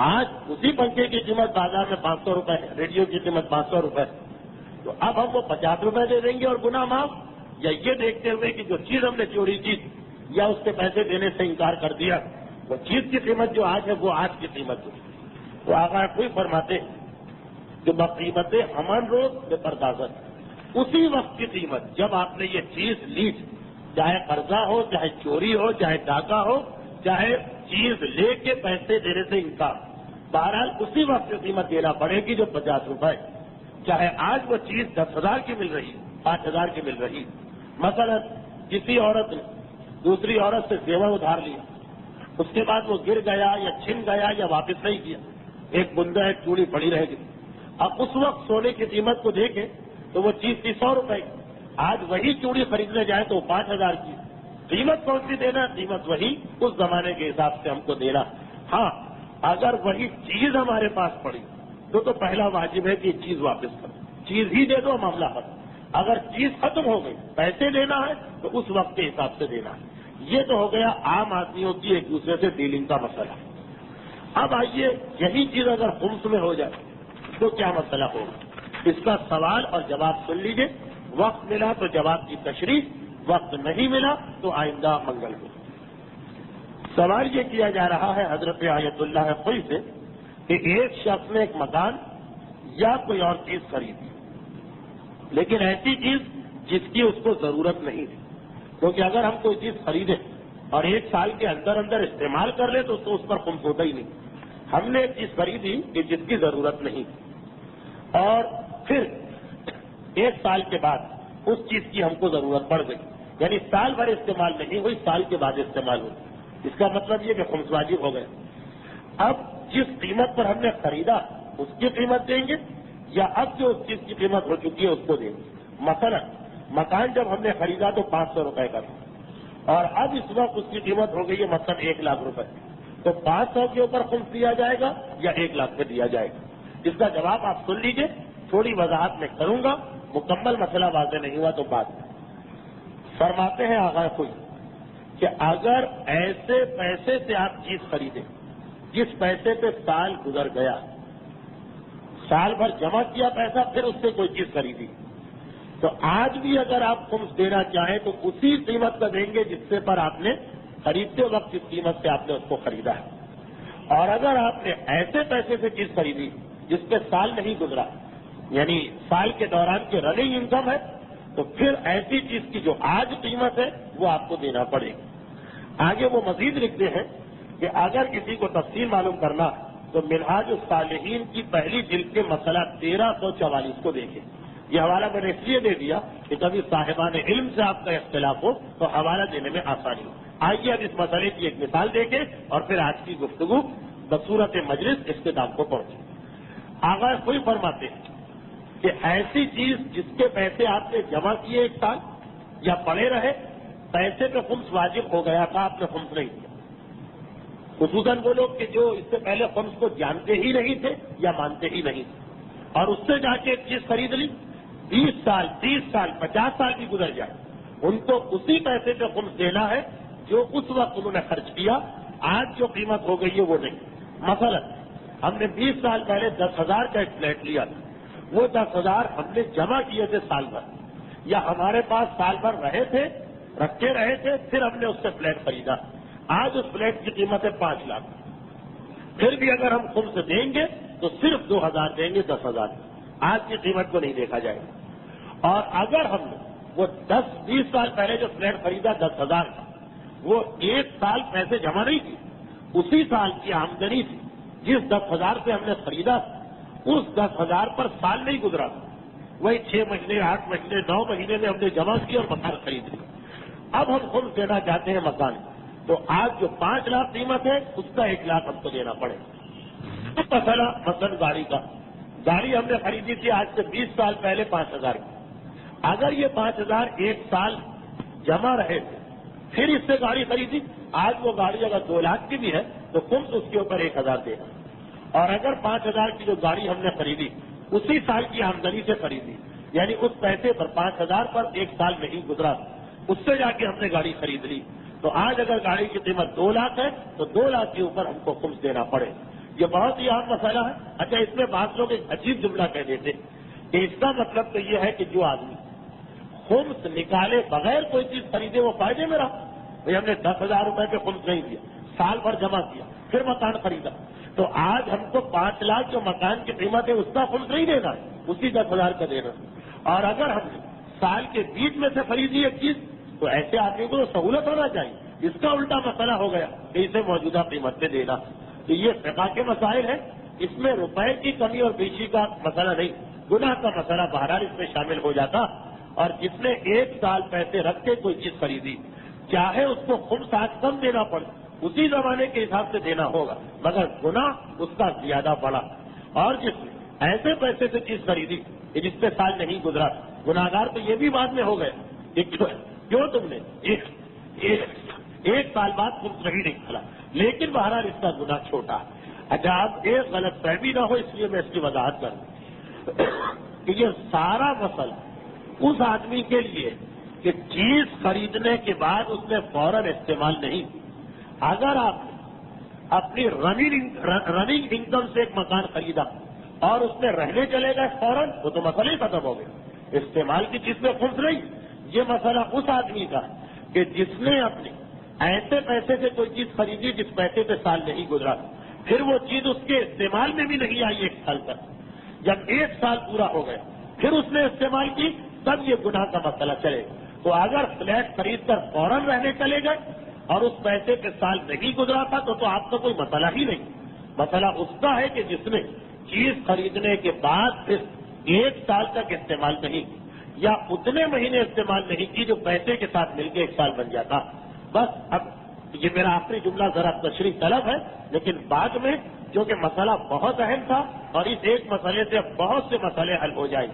آج اسی پنکھے کی قیمت بازار میں 500 روپے ہے، ریڈیو کی قیمت 500 روپے، تو اب ہم وہ 50 روپے دے دیں گے اور گناہ معاف، یا یہ دیکھتے ہوئے کہ جو چیز ہم نے چوری کی یا اس کے پیسے دینے سے انکار کر دیا، وہ چیز کی قیمت جو آج ہے وہ آج کی قیمت ہے۔ تو آقا کوئی فرماتے کہ بقیمت ہمن روز بے پردازت، اسی وقت کی قیمت جب آپ نے یہ چیز لی، چاہے قرضہ ہو، چاہے چوری ہو، چاہے ڈاکہ ہو، چاہے چیز لے کے پیسے دینے سے انکار، بہرحال اسی وقت کی قیمت دینا پڑے گی جو 50 روپے، چاہے آج وہ چیز 10,000 کی مل رہی، 5,000 کی مل رہی۔ مثلا کسی عورت نے دوسری عورت سے زیور ادھار لیا، اس کے بعد وہ گر گیا یا چھن گیا یا واپس نہیں کیا، ایک بندہ ایک چوڑی پڑی رہ گئی، اب اس وقت سونے کی قیمت کو دیکھیں تو وہ چیز تھی 100 روپے، آج وہی چوڑی خریدنے جائے تو 5,000 کی، قیمت کون سی دینا؟ قیمت وہی اس زمانے کے حساب سے ہم کو دینا۔ ہاں، اگر وہی چیز ہمارے پاس پڑی تو پہلا واجب ہے کہ چیز واپس کرو، چیز ہی دے دو، معاملہ ختم۔ اگر چیز ختم ہو گئی، پیسے دینا ہے تو اس وقت کے حساب سے دینا ہے۔ یہ تو ہو گیا عام آدمیوں کی ایک دوسرے سے ڈیلنگ کا مسئلہ۔ اب آئیے، یہی چیز اگر خمس میں ہو جائے تو کیا مسئلہ ہوگا؟ اس کا سوال اور جواب سن لیجیے، وقت ملا تو جواب کی تشریح، وقت نہیں ملا تو آئندہ منگل کو۔ سوال یہ کیا جا رہا ہے حضرت آیت اللہ خوئی سے کہ ایک شخص نے ایک مکان یا کوئی اور چیز خریدی، لیکن ایسی چیز جس کی اس کو ضرورت نہیں تھی، کیونکہ اگر ہم کوئی چیز خریدیں اور 1 سال کے اندر اندر استعمال کر لیں تو اس پر خمس ہوتا ہی نہیں۔ ہم نے ایک چیز خریدی کہ جس کی ضرورت نہیں تھی، اور پھر 1 سال کے بعد اس چیز کی ہم کو ضرورت پڑ گئی، یعنی سال بھر استعمال نہیں ہوئی، سال کے بعد استعمال ہوئی، اس کا مطلب یہ کہ خمس واجب ہو گئے۔ اب جس قیمت پر ہم نے خریدا اس کی قیمت دیں گے یا اب جو اس چیز کی قیمت ہو چکی ہے اس کو دیں گے؟ مثلا مکان جب ہم نے خریدا تو 500 روپے کا تھا، اور اب اس وقت اس کی قیمت ہو گئی ہے مثلا 1 لاکھ روپے، تو 500 کے اوپر خمس دیا جائے گا یا 1 لاکھ پہ دیا جائے گا؟ اس کا جواب آپ سن لیجیے، تھوڑی وضاحت میں کروں گا، مکمل مسئلہ واضح نہیں ہوا تو بعد میں۔ فرماتے ہیں آغا کوئی کہ اگر ایسے پیسے سے آپ چیز خریدیں جس پیسے پہ سال گزر گیا، سال بھر جمع کیا پیسہ، پھر اس سے کوئی چیز خریدی، تو آج بھی اگر آپ خمس دینا چاہیں تو اسی قیمت کا دیں گے جس سے پر آپ نے خریدتے وقت جس قیمت سے آپ نے اس کو خریدا ہے۔ اور اگر آپ نے ایسے پیسے سے چیز خریدی جس پہ سال نہیں گزرا، یعنی سال کے دوران کی رننگ انکم ہے، تو پھر ایسی چیز کی جو آج قیمت ہے وہ آپ کو دینا پڑے گی۔ آگے وہ مزید لکھتے ہیں کہ اگر کسی کو تفصیل معلوم کرنا تو منہاج الصالحین کی پہلی جلد کے مسئلہ 1344 کو دیکھیں. یہ حوالہ میں نے اس لیے دے دیا کہ کبھی صاحبان علم سے آپ کا اختلاف ہو تو حوالہ دینے میں آسانی ہو. آئیے اب اس مسئلے کی ایک مثال دیکھیں اور پھر آج کی گفتگو بصورت مجلس اختتام کو پہنچے. آغاز کوئی فرماتے ہیں کہ ایسی چیز جس کے پیسے آپ نے جمع کیے ایک سال یا پڑے رہے، پیسے پہ خمس واجب ہو گیا تھا، آپ نے خمس نہیں کیا. خصوصاً وہ لوگ کہ جو اس سے پہلے خمس کو جانتے ہی نہیں تھے یا مانتے ہی نہیں تھے اور اس سے جا کے ایک چیز خرید لی، 20 سال 30 سال 50 سال بھی گزر جائے، ان کو اسی پیسے پہ خمس دینا ہے جو اس وقت انہوں نے خرچ کیا. آج جو قیمت ہو گئی ہے وہ نہیں. مثلا ہم نے 20 سال پہلے 10,000 کا ایک فلیٹ لیا تھا، وہ 10,000 ہم نے جمع کیے تھے سال بھر، یا ہمارے پاس سال بھر رکھے رہے تھے، پھر ہم نے اس سے فلیٹ خریدا. آج اس فلیٹ کی قیمت ہے 5 لاکھ. پھر بھی اگر ہم خود سے دیں گے تو صرف 2,000 دیں گے 10,000. آج کی قیمت کو نہیں دیکھا جائے گا. اور اگر ہم نے وہ 10-20 سال پہلے جو فلیٹ خریدا 10,000 کا، وہ ایک سال پیسے جمع نہیں کی، اسی سال کی آمدنی تھی جس 10,000 سے ہم نے خریدا، اس 10,000 پر سال نہیں گزرا، وہی 6 مہینے 8 مہینے 9 مہینے میں ہم نے جمع کی اور مکان خرید لی. اب ہم خود دینا چاہتے ہیں مکان، تو آج جو 5 لاکھ قیمت ہے اس کا 1 لاکھ ہم کو دینا پڑے. مثلا گاڑی ہم نے خریدی تھی آج سے 20 سال پہلے 5,000 کی. اگر یہ 5,000 ایک سال جمع رہے تھے پھر اس سے گاڑی خریدی، آج وہ گاڑی اگر 2 لاکھ کی بھی ہے تو خود اس کے اوپر 1,000 دینا. اور اگر 5,000 کی جو گاڑی ہم نے خریدی اسی سال کی آمدنی سے خریدی، یعنی اس پیسے پر 5,000 پر ایک سال نہیں گزرا، اس سے جا کے ہم نے گاڑی خرید لی، تو آج اگر گاڑی کی قیمت 2 لاکھ ہے تو 2 لاکھ کے اوپر ہم کو خمس دینا پڑے. یہ بہت ہی عام مسئلہ ہے. اچھا، اس میں بعض لوگ ایک عجیب جملہ کہہ دیتے کہ اس کا مطلب تو یہ ہے کہ جو آدمی خمس نکالے بغیر کوئی چیز خریدے وہ فائدے میں رہا. بھائی ہم نے 10,000 روپے پہ خمس نہیں دیا، سال بھر جمع کیا، پھر مکان خریدا، تو آج ہم کو 5 لاکھ جو مکان کی قیمت ہے اس کا خمس نہیں دینا ہے، اسی 10,000 کا دینا. اور اگر ہم نے سال کے بیچ میں سے خریدی ایک چیز تو ایسے آدمی کو سہولت ہونا چاہیے. اس کا الٹا مسئلہ ہو گیا کہ اسے موجودہ قیمت پہ دینا. تو یہ فقہ کے مسائل ہیں، اس میں روپے کی کمی اور بیشی کا مسئلہ نہیں، گناہ کا مسئلہ بہرحال اس میں شامل ہو جاتا. اور جس نے 1 سال پیسے رکھ کے کوئی چیز خریدی، چاہے اس کو خمس آج کم دینا پڑے، اسی زمانے کے حساب سے دینا ہوگا، مگر گناہ اس کا زیادہ بڑا. اور جس نے ایسے پیسے سے چیز خریدی کہ جس پہ سال نہیں گزرا، گناہگار تو یہ بھی بعد میں ہو گئے کہ کیوں تم نے ایک سال بعد خمس نہیں نکلا، لیکن بہرحال اس کا گناہ چھوٹا. اچھا، اب ایک غلط فہمی نہ ہو اس لیے میں اس کی وضاحت کروں کہ یہ سارا مسئلہ اس آدمی کے لیے کہ چیز خریدنے کے بعد اس نے فوراً استعمال نہیں کی. اگر آپ نے اپنی رننگ انکم سے ایک مکان خریدا اور اس میں رہنے چلے گئے فوراً، وہ تو مسئلہ ہی ختم ہو گیا، استعمال کی چیز میں خمس نہیں. یہ مسئلہ اس آدمی کا کہ جس نے اپنے ایسے پیسے سے کوئی چیز خریدی جس پیسے پہ سال نہیں گزرا، پھر وہ چیز اس کے استعمال میں بھی نہیں آئی 1 سال تک، جب 1 سال پورا ہو گیا پھر اس نے استعمال کی، تب یہ گناہ کا مسئلہ چلے. تو اگر فلیٹ خرید کر فوراً رہنے چلے گئے اور اس پیسے پہ سال نہیں گزرا تھا تو آپ کا کوئی مسئلہ ہی نہیں. مسئلہ اس کا ہے کہ جس نے چیز خریدنے کے بعد پھر 1 سال تک استعمال نہیں کی یا اتنے مہینے استعمال نہیں کی جو پیسے کے ساتھ مل کے 1 سال بن جاتا. بس اب یہ میرا آخری جملہ ذرا تشریح طلب ہے، لیکن بعد میں جو کہ مسئلہ بہت اہم تھا اور اس ایک مسئلے سے بہت سے مسئلے حل ہو جائیں.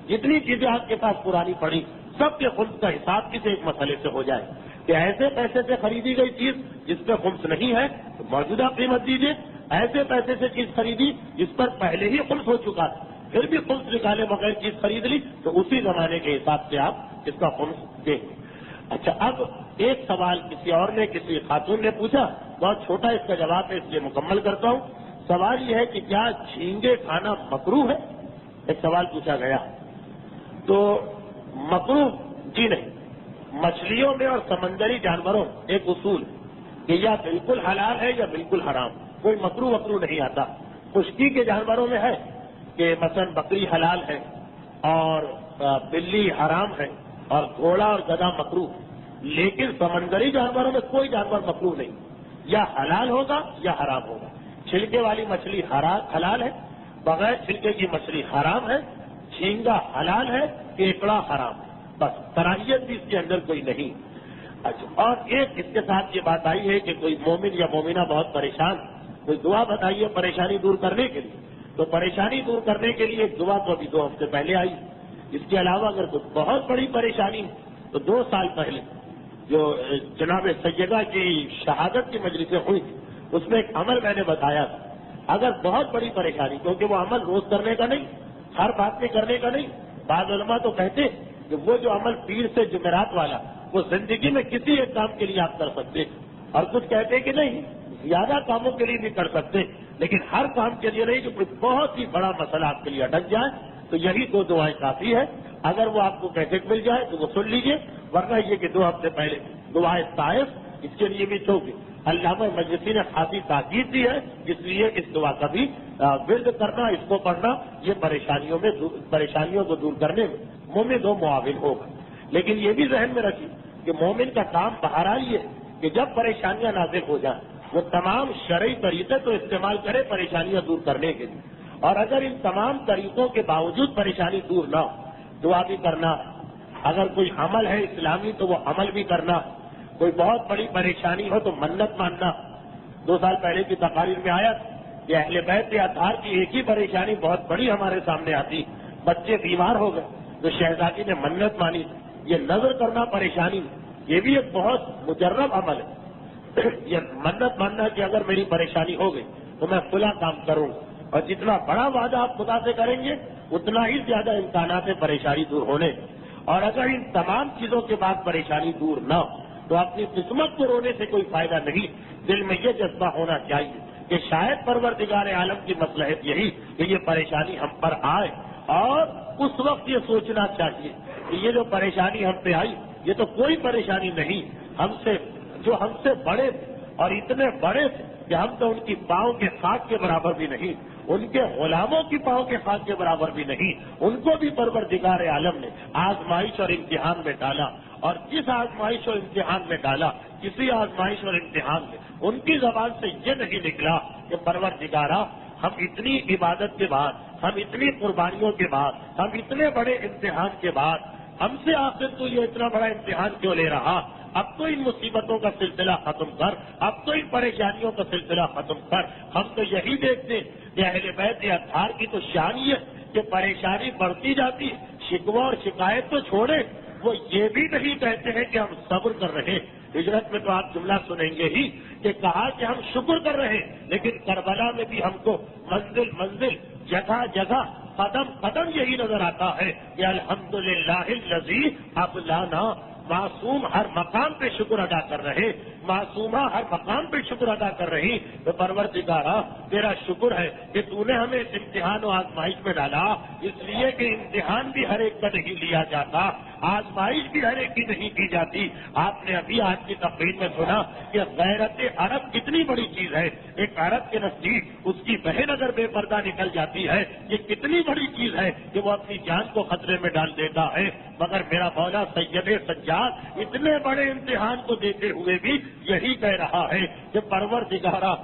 جتنی چیزیں آپ کے پاس پرانی پڑی سب کے خمس کا حساب کسی ایک مسئلے سے ہو جائے کہ ایسے پیسے سے خریدی گئی چیز جس پہ خمس نہیں ہے تو موجودہ قیمت دیجیے، ایسے پیسے سے چیز خریدی جس پر پہلے ہی خمس ہو چکا تھا پھر بھی خمس نکالے بغیر چیز خرید لی تو اسی زمانے کے حساب سے آپ اس کا خمس دیں. اچھا، اب ایک سوال کسی اور نے کسی خاتون نے پوچھا، بہت چھوٹا اس کا جواب ہے اس لیے مکمل کرتا ہوں. سوال یہ ہے کہ کیا جھینگے کھانا مکروہ ہے؟ ایک سوال پوچھا گیا. تو مکروہ جی نہیں. مچھلیوں میں اور سمندری جانوروں ایک اصول کہ یا بالکل حلال ہے یا بالکل حرام، کوئی مکروہ وکروہ نہیں آتا. خشکی کے جانوروں میں ہے کہ مثلا بکری حلال ہے اور بلی حرام ہے اور گھوڑا اور گدھا مکروہ، لیکن سمندری جانوروں میں کوئی جانور مکروہ نہیں، یا حلال ہوگا یا حرام ہوگا. چھلکے والی مچھلی حلال ہے، بغیر چھلکے کی مچھلی حرام ہے، جھینگا حلال ہے، کیکڑا حرام ہے، بس کراہیت بھی اس کے اندر کوئی نہیں۔ اچھا، اور ایک اس کے ساتھ یہ بات آئی ہے کہ کوئی مومن یا مومنہ بہت پریشان، کوئی دعا بتائیے پریشانی دور کرنے کے لیے، تو پریشانی دور کرنے کے لیے ایک دعا تو ابھی 2 ہفتے پہلے آئی۔ اس کے علاوہ اگر کوئی بہت بڑی پریشانی تو 2 سال پہلے جو جناب سیدہ کی شہادت کی مجلسیں ہوئی تھی، اس میں ایک عمل میں نے بتایا تھا، اگر بہت بڑی پریشانی، کیونکہ وہ عمل روز کرنے کا نہیں، ہر بات میں کرنے کا نہیں، بعض علماء تو کہتے کہ وہ جو عمل پیر سے جمعرات والا وہ زندگی میں کسی ایک کام کے لیے آپ کر سکتے، اور کچھ کہتے کہ نہیں زیادہ کاموں کے لیے بھی کر سکتے، لیکن ہر کام کے لیے نہیں، جو کوئی بہت ہی بڑا مسئلہ آپ کے لیے اٹک جائے تو یہی 2 دعائیں کافی ہے۔ اگر وہ آپ کو کیسے مل جائے تو وہ سن لیجئے، ورنہ یہ کہ 2 ہفتے پہلے دعائے طائف، اس کے لیے بھی چونکہ علامہ مجلسی نے خاصی تاکید دی ہے، اس لیے اس دعا کا بھی ورد کرنا، اس کو پڑھنا، یہ پریشانیوں کو دور کرنے میں مومن 2 معاون ہوگا۔ لیکن یہ بھی ذہن میں رکھیے کہ مومن کا کام بہرحال یہ ہے کہ جب پریشانیاں نازل ہو جائیں وہ تمام شرعی طریقے تو استعمال کرے پریشانیاں دور کرنے کے لیے، اور اگر ان تمام طریقوں کے باوجود پریشانی دور نہ ہو، دعا بھی کرنا، اگر کوئی عمل ہے اسلامی تو وہ عمل بھی کرنا، کوئی بہت بڑی پریشانی ہو تو منت ماننا۔ 2 سال پہلے کی تقاریر میں آیا کہ اہل بیت اطہار کی ایک ہی پریشانی بہت بڑی ہمارے سامنے آتی، بچے بیمار ہو گئے تو شہزادی نے منت مانی، یہ نظر کرنا پریشانی، یہ بھی ایک بہت مجرب عمل ہے، یہ منت ماننا کہ اگر میری پریشانی ہو گئی تو میں فلاں کام کروں، اور جتنا بڑا وعدہ آپ خدا سے کریں گے اتنا ہی زیادہ امکانات ہے پریشانی دور ہونے، اور اگر ان تمام چیزوں کے بعد پریشانی دور نہ ہو تو اپنی قسمت کو رونے سے کوئی فائدہ نہیں۔ دل میں یہ جذبہ ہونا چاہیے کہ شاید پروردگار عالم کی مصلحت یہی کہ یہ پریشانی ہم پر آئے، اور اس وقت یہ سوچنا چاہیے کہ یہ جو پریشانی ہم پہ آئی یہ تو کوئی پریشانی نہیں، ہم سے بڑے تھے اور اتنے بڑے تھے کہ ہم تو ان کی پاؤں کے خاک کے برابر بھی نہیں، ان کے غلاموں کی پاؤں کے خاک کے برابر بھی نہیں، ان کو بھی پروردگار عالم نے آزمائش اور امتحان میں ڈالا، اور جس آزمائش اور امتحان میں ڈالا، کسی آزمائش اور امتحان میں ان کی زبان سے یہ نہیں نکلا کہ پروردگارا ہم اتنی عبادت کے بعد، ہم اتنی قربانیوں کے بعد، ہم اتنے بڑے امتحان کے بعد ہم سے آخر تو یہ اتنا بڑا امتحان کیوں لے رہا، اب تو ان مصیبتوں کا سلسلہ ختم کر، اب تو ان پریشانیوں کا سلسلہ ختم کر۔ ہم تو یہی دیکھتے کہ اہل بیت اطہار کی تو شان یہ کہ پریشانی بڑھتی جاتی، شکوہ اور شکایت تو چھوڑے، وہ یہ بھی نہیں کہتے ہیں کہ ہم صبر کر رہے ہیں۔ ہجرت میں تو آپ جملہ سنیں گے ہی کہ کہا کہ ہم شکر کر رہے ہیں، لیکن کربلا میں بھی ہم کو منزل منزل، جگہ جگہ، قدم قدم یہی نظر آتا ہے کہ الحمدللہ الذی ابلانا، معصوم ہر مقام پہ شکر ادا کر رہے، معصومہ ہر مقام پہ شکر ادا کر رہی۔ تو پروردگارا تیرا شکر ہے کہ تو نے ہمیں اس امتحان و آزمائش میں ڈالا، اس لیے کہ امتحان بھی ہر ایک کا نہیں لیا جاتا، آزمائش بھی ہر ایک کی نہیں کی جاتی۔ آپ نے ابھی آج کی تقریر میں سنا کہ غیرت عرب کتنی بڑی چیز ہے، ایک عرب کے نزدیک اس کی بہن اگر بے پردہ نکل جاتی ہے یہ کتنی بڑی چیز ہے کہ وہ اپنی جان کو خطرے میں ڈال دیتا ہے، مگر میرا مولا سید سجاد اتنے بڑے امتحان کو دیتے ہوئے بھی یہی کہہ رہا ہے کہ پروردگارا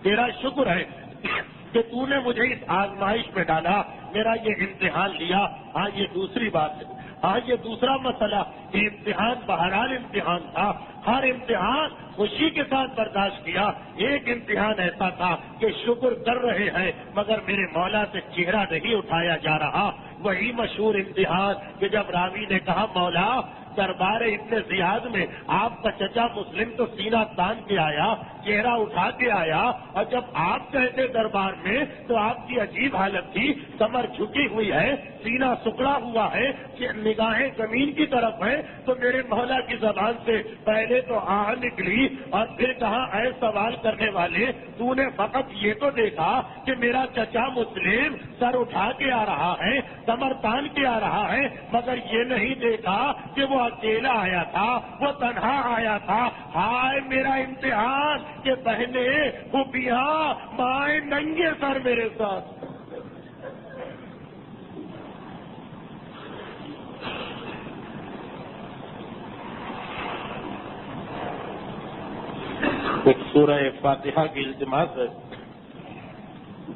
تیرا شکر ہے کہ تو نے مجھے اس آزمائش میں ڈالا، میرا یہ امتحان لیا۔ ہاں یہ دوسری بات ہے، ہاں یہ دوسرا مسئلہ کہ امتحان بہرحال امتحان تھا، ہر امتحان خوشی کے ساتھ برداشت کیا۔ ایک امتحان ایسا تھا کہ شکر کر رہے ہیں مگر میرے مولا سے چہرہ نہیں اٹھایا جا رہا، وہی مشہور امتحان کہ جب راوی نے کہا مولا دربار ابن زیاد میں آپ کا چچا مسلم تو سینہ تان کے آیا، چہرہ اٹھا کے آیا، اور جب آپ کہتے دربار میں تو آپ کی عجیب حالت تھی، کمر جھکی ہوئی ہے، سینہ سکڑا ہوا ہے، نگاہیں زمین کی طرف ہیں، تو میرے مولا کی زبان سے پہلے تو آہ نکلی اور پھر کہا اے سوال کرنے والے تو نے فقط یہ تو دیکھا کہ میرا چچا مسلم سر اٹھا کے آ رہا ہے، کمر تان کے آ رہا ہے، مگر یہ نہیں دیکھا کہ وہ اکیلا آیا تھا، وہ تنہا آیا تھا۔ ہائے میرا امتحان کہ بہنیں پھوپھیاں مائیں ننگے سر میرے ساتھ۔ ایک سورہ فاتحہ کی التماس ہے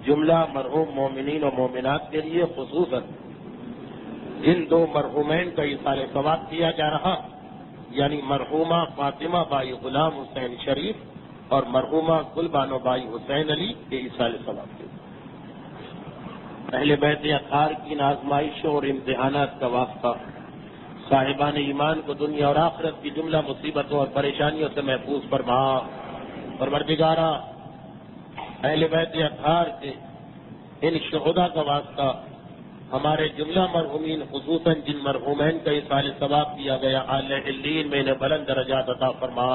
جملہ مرحوم مومنین و مومنات کے لیے خصوصاً جن دو مرحومین کا ایصال ثواب کیا جا رہا، یعنی مرحومہ فاطمہ بائی غلام حسین شریف اور مرحومہ گلبانو بائی حسین علی کے ایصال ثواب کے اہل بیت اطہار کی آزمائشوں اور امتحانات کا واسطہ صاحبان ایمان کو دنیا اور آخرت کی جملہ مصیبتوں اور پریشانیوں سے محفوظ فرما۔ پروردگارا اہل بیت اطہار کے ان شہداء کا واسطہ ہمارے جملہ مرحومین خصوصاً جن مرحومین کا ایصال ثواب کیا گیا اعلی علیین میں انہیں بلند درجات عطا فرما۔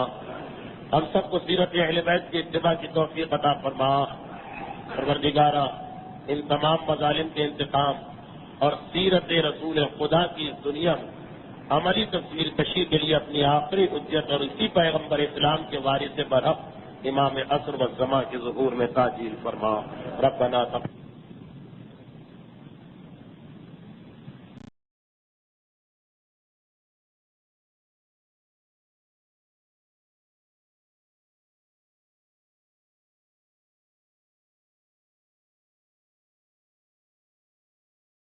ہم سب کو سیرت اہل بیت کی اتباع کی توفیق عطا فرما۔ پروردگارا ان تمام مظالم کے انتقام اور سیرت رسول خدا کی اس دنیا میں عملی تصویر کشی کے لیے اپنی آخری حجت اور اسی پیغمبر اسلام کے وارث برحق امام عصر و زمان کے ظہور میں تاجیل فرما۔ ربنا تقبل